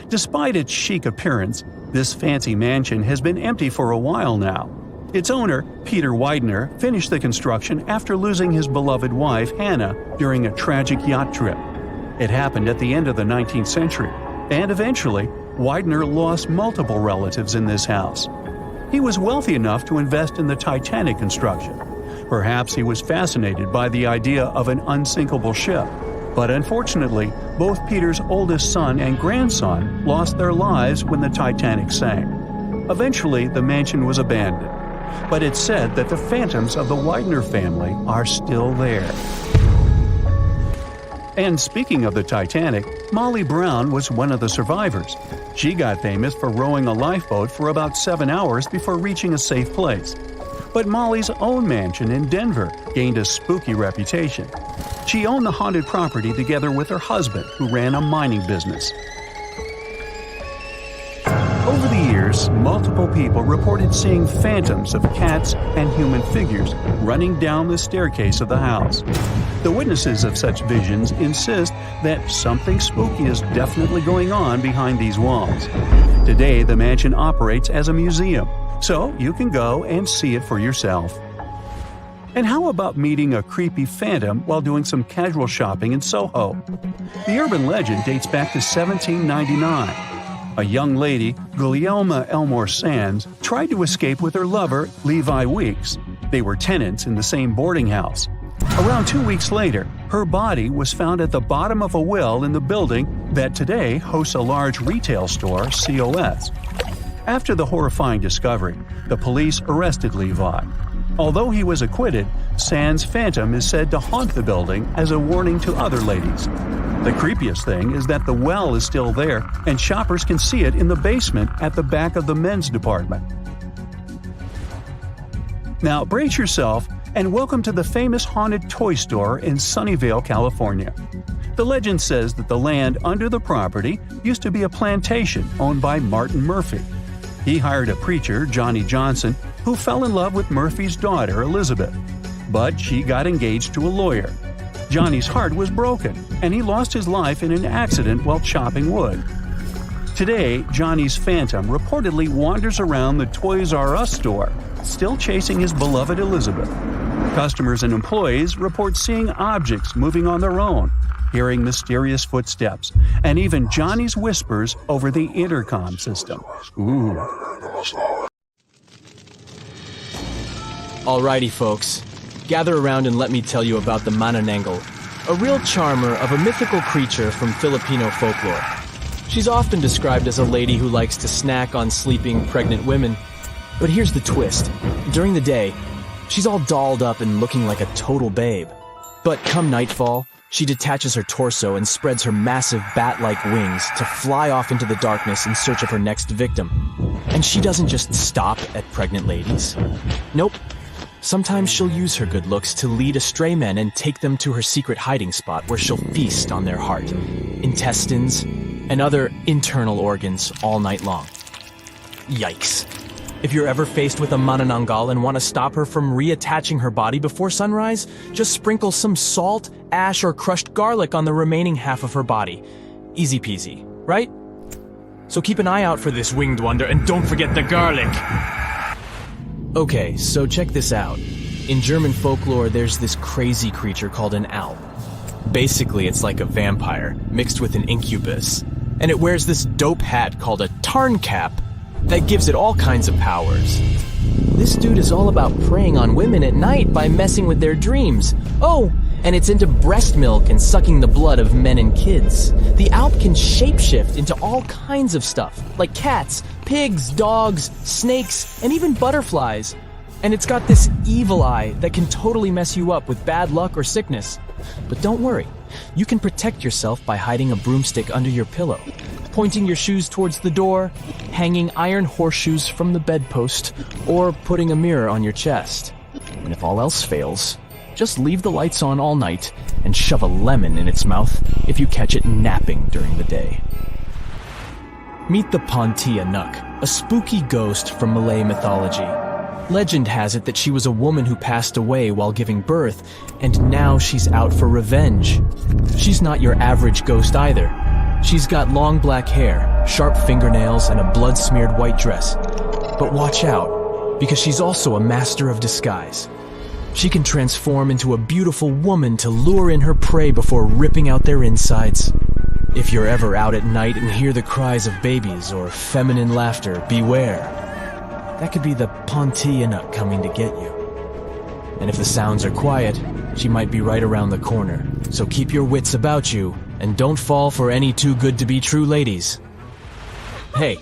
Despite its chic appearance, this fancy mansion has been empty for a while now. Its owner, Peter Widener, finished the construction after losing his beloved wife, Hannah, during a tragic yacht trip. It happened at the end of the 19th century, and eventually, Widener lost multiple relatives in this house. He was wealthy enough to invest in the Titanic construction. Perhaps he was fascinated by the idea of an unsinkable ship. But unfortunately, both Peter's oldest son and grandson lost their lives when the Titanic sank. Eventually, the mansion was abandoned. But it's said that the phantoms of the Widener family are still there. And speaking of the Titanic, Molly Brown was one of the survivors. She got famous for rowing a lifeboat for about 7 hours before reaching a safe place. But Molly's own mansion in Denver gained a spooky reputation. She owned the haunted property together with her husband, who ran a mining business. Over the years, multiple people reported seeing phantoms of cats and human figures running down the staircase of the house. The witnesses of such visions insist that something spooky is definitely going on behind these walls. Today, the mansion operates as a museum, so you can go and see it for yourself. And how about meeting a creepy phantom while doing some casual shopping in Soho? The urban legend dates back to 1799. A young lady, Gulielma Elmore Sands, tried to escape with her lover, Levi Weeks. They were tenants in the same boarding house. Around 2 weeks later, her body was found at the bottom of a well in the building that today hosts a large retail store, COS. After the horrifying discovery, the police arrested Levi. Although he was acquitted, Sands' phantom is said to haunt the building as a warning to other ladies. The creepiest thing is that the well is still there, and shoppers can see it in the basement at the back of the men's department. Now, brace yourself and welcome to the famous haunted toy store in Sunnyvale, California. The legend says that the land under the property used to be a plantation owned by Martin Murphy. He hired a preacher, Johnny Johnson, who fell in love with Murphy's daughter, Elizabeth. But she got engaged to a lawyer. Johnny's heart was broken, and he lost his life in an accident while chopping wood. Today, Johnny's phantom reportedly wanders around the Toys R Us store, still chasing his beloved Elizabeth. Customers and employees report seeing objects moving on their own, hearing mysterious footsteps, and even Johnny's whispers over the intercom system. Ooh. Alrighty, folks. Gather around and let me tell you about the Manananggal, a real charmer of a mythical creature from Filipino folklore. She's often described as a lady who likes to snack on sleeping pregnant women. But here's the twist. During the day, she's all dolled up and looking like a total babe. But come nightfall, she detaches her torso and spreads her massive bat-like wings to fly off into the darkness in search of her next victim. And she doesn't just stop at pregnant ladies. Nope. Sometimes she'll use her good looks to lead astray men and take them to her secret hiding spot where she'll feast on their heart, intestines, and other internal organs all night long. Yikes. If you're ever faced with a Manananggal and want to stop her from reattaching her body before sunrise, just sprinkle some salt, ash, or crushed garlic on the remaining half of her body. Easy peasy, right? So keep an eye out for this winged wonder and don't forget the garlic! Okay, so check this out. In German folklore, there's this crazy creature called an Alp. Basically, it's like a vampire, mixed with an incubus. And it wears this dope hat called a Tarncap that gives it all kinds of powers. This dude is all about preying on women at night by messing with their dreams. Oh, and it's into breast milk and sucking the blood of men and kids. The Alp can shapeshift into all kinds of stuff, like cats, pigs, dogs, snakes, and even butterflies. And it's got this evil eye that can totally mess you up with bad luck or sickness. But don't worry, you can protect yourself by hiding a broomstick under your pillow, pointing your shoes towards the door, hanging iron horseshoes from the bedpost, or putting a mirror on your chest. And if all else fails, Just leave the lights on all night and shove a lemon in its mouth if you catch it napping during the day. Meet the Ponti Anak, a spooky ghost from Malay mythology. Legend has it that she was a woman who passed away while giving birth, and now she's out for revenge. She's not your average ghost either. She's got long black hair, sharp fingernails, and a blood-smeared white dress. But watch out, because she's also a master of disguise. She can transform into a beautiful woman to lure in her prey before ripping out their insides. If you're ever out at night and hear the cries of babies or feminine laughter, beware. That could be the Ponti Anak coming to get you. And if the sounds are quiet, she might be right around the corner. So keep your wits about you, and don't fall for any too-good-to-be-true ladies. Hey,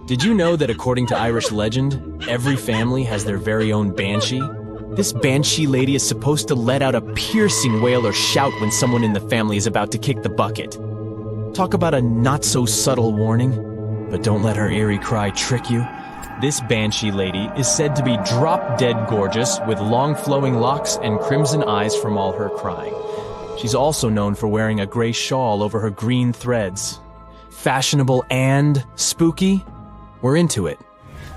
did you know that according to Irish legend, every family has their very own banshee? This banshee lady is supposed to let out a piercing wail or shout when someone in the family is about to kick the bucket. Talk about a not-so-subtle warning, but don't let her eerie cry trick you. This banshee lady is said to be drop-dead gorgeous with long flowing locks and crimson eyes from all her crying. She's also known for wearing a gray shawl over her green threads. Fashionable and spooky? We're into it.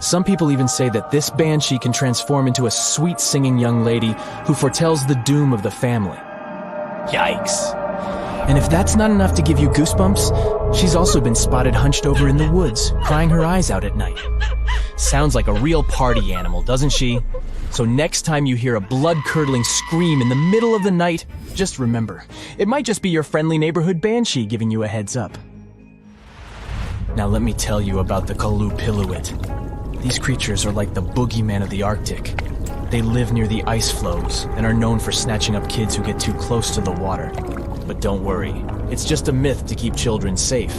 Some people even say that this banshee can transform into a sweet-singing young lady who foretells the doom of the family. Yikes. And if that's not enough to give you goosebumps, she's also been spotted hunched over in the woods, crying her eyes out at night. Sounds like a real party animal, doesn't she? So next time you hear a blood-curdling scream in the middle of the night, just remember, it might just be your friendly neighborhood banshee giving you a heads up. Now let me tell you about the Kalupiluit. These creatures are like the boogeyman of the Arctic. They live near the ice floes and are known for snatching up kids who get too close to the water. But don't worry, it's just a myth to keep children safe.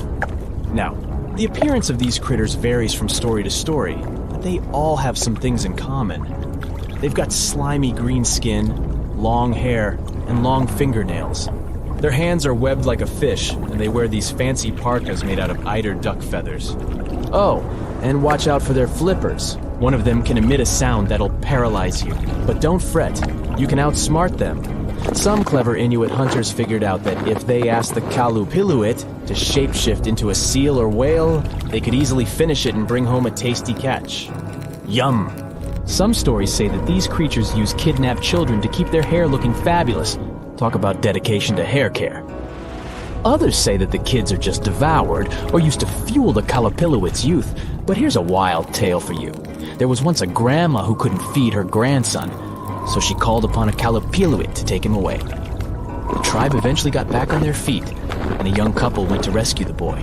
Now, the appearance of these critters varies from story to story, but they all have some things in common. They've got slimy green skin, long hair, and long fingernails. Their hands are webbed like a fish, and they wear these fancy parkas made out of eider duck feathers. Oh, and watch out for their flippers. One of them can emit a sound that'll paralyze you. But don't fret, you can outsmart them. Some clever Inuit hunters figured out that if they asked the Kalupiluit to shapeshift into a seal or whale, they could easily finish it and bring home a tasty catch. Yum! Some stories say that these creatures use kidnapped children to keep their hair looking fabulous. Talk about dedication to hair care. Others say that the kids are just devoured or used to fuel the Kalupiluit's youth. But here's a wild tale for you. There was once a grandma who couldn't feed her grandson, so she called upon a Kalupiluit to take him away. The tribe eventually got back on their feet, and a young couple went to rescue the boy.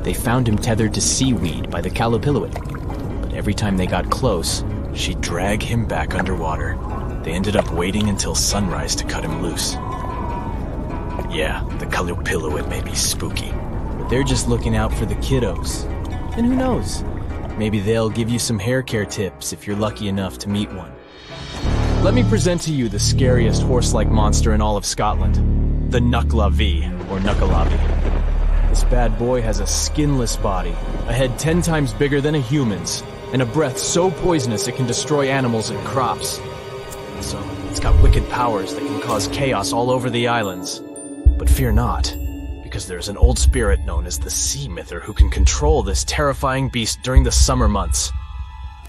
They found him tethered to seaweed by the Kalupiluit, but every time they got close, she'd drag him back underwater. They ended up waiting until sunrise to cut him loose. Yeah, the Kalupiluit may be spooky, but they're just looking out for the kiddos. And who knows? Maybe they'll give you some hair care tips if you're lucky enough to meet one. Let me present to you the scariest horse-like monster in all of Scotland, the Nucklavi, or Nuckalavi. This bad boy has a skinless body, a head 10 times bigger than a human's, and a breath so poisonous it can destroy animals and crops. So, it's got wicked powers that can cause chaos all over the islands. But fear not, because there's an old spirit known as the Sea Myther who can control this terrifying beast during the summer months.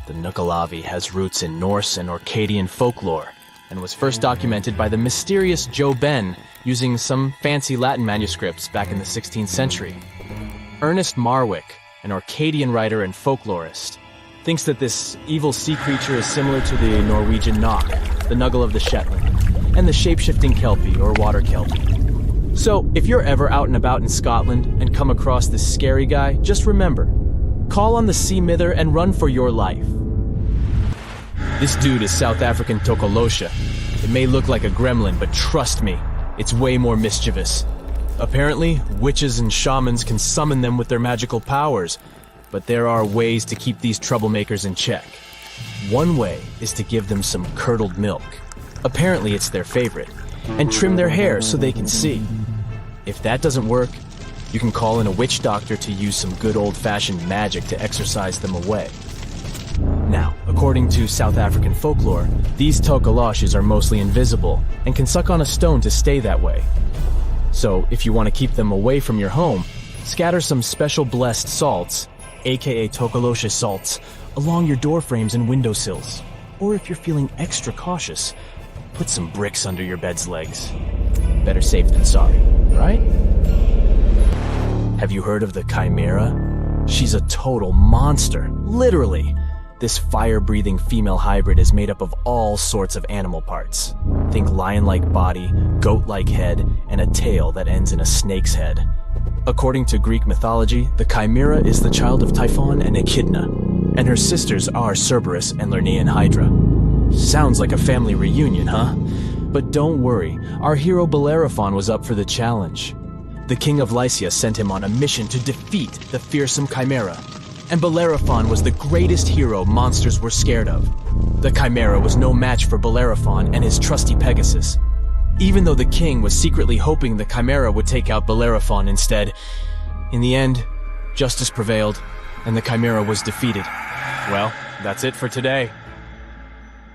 The Nucklavi has roots in Norse and Orcadian folklore, and was first documented by the mysterious Joe Ben using some fancy Latin manuscripts back in the 16th century. Ernest Marwick, an Orcadian writer and folklorist, thinks that this evil sea creature is similar to the Norwegian Knock, the Nuggle of the Shetland, and the shape-shifting Kelpie or water Kelpie. So, if you're ever out and about in Scotland and come across this scary guy, just remember, call on the Sea Myther and run for your life. This dude is South African Tokolosha. It may look like a gremlin, but trust me, it's way more mischievous. Apparently, witches and shamans can summon them with their magical powers, but there are ways to keep these troublemakers in check. One way is to give them some curdled milk. Apparently it's their favorite. And trim their hair so they can see. If that doesn't work, you can call in a witch doctor to use some good old-fashioned magic to exorcise them away. Now, according to South African folklore, these tokoloshes are mostly invisible and can suck on a stone to stay that way. So, if you want to keep them away from your home, scatter some special blessed salts, aka tokoloshe salts, along your door frames and windowsills. Or if you're feeling extra cautious, put some bricks under your bed's legs. Better safe than sorry, right? Have you heard of the Chimera? She's a total monster, literally. This fire-breathing female hybrid is made up of all sorts of animal parts. Think lion-like body, goat-like head, and a tail that ends in a snake's head. According to Greek mythology, the Chimera is the child of Typhon and Echidna, and her sisters are Cerberus and Lernaean Hydra. Sounds like a family reunion, huh? But don't worry, our hero Bellerophon was up for the challenge. The king of Lycia sent him on a mission to defeat the fearsome Chimera, and Bellerophon was the greatest hero monsters were scared of. The Chimera was no match for Bellerophon and his trusty Pegasus. Even though the king was secretly hoping the Chimera would take out Bellerophon instead, in the end, justice prevailed, and the Chimera was defeated. Well, that's it for today.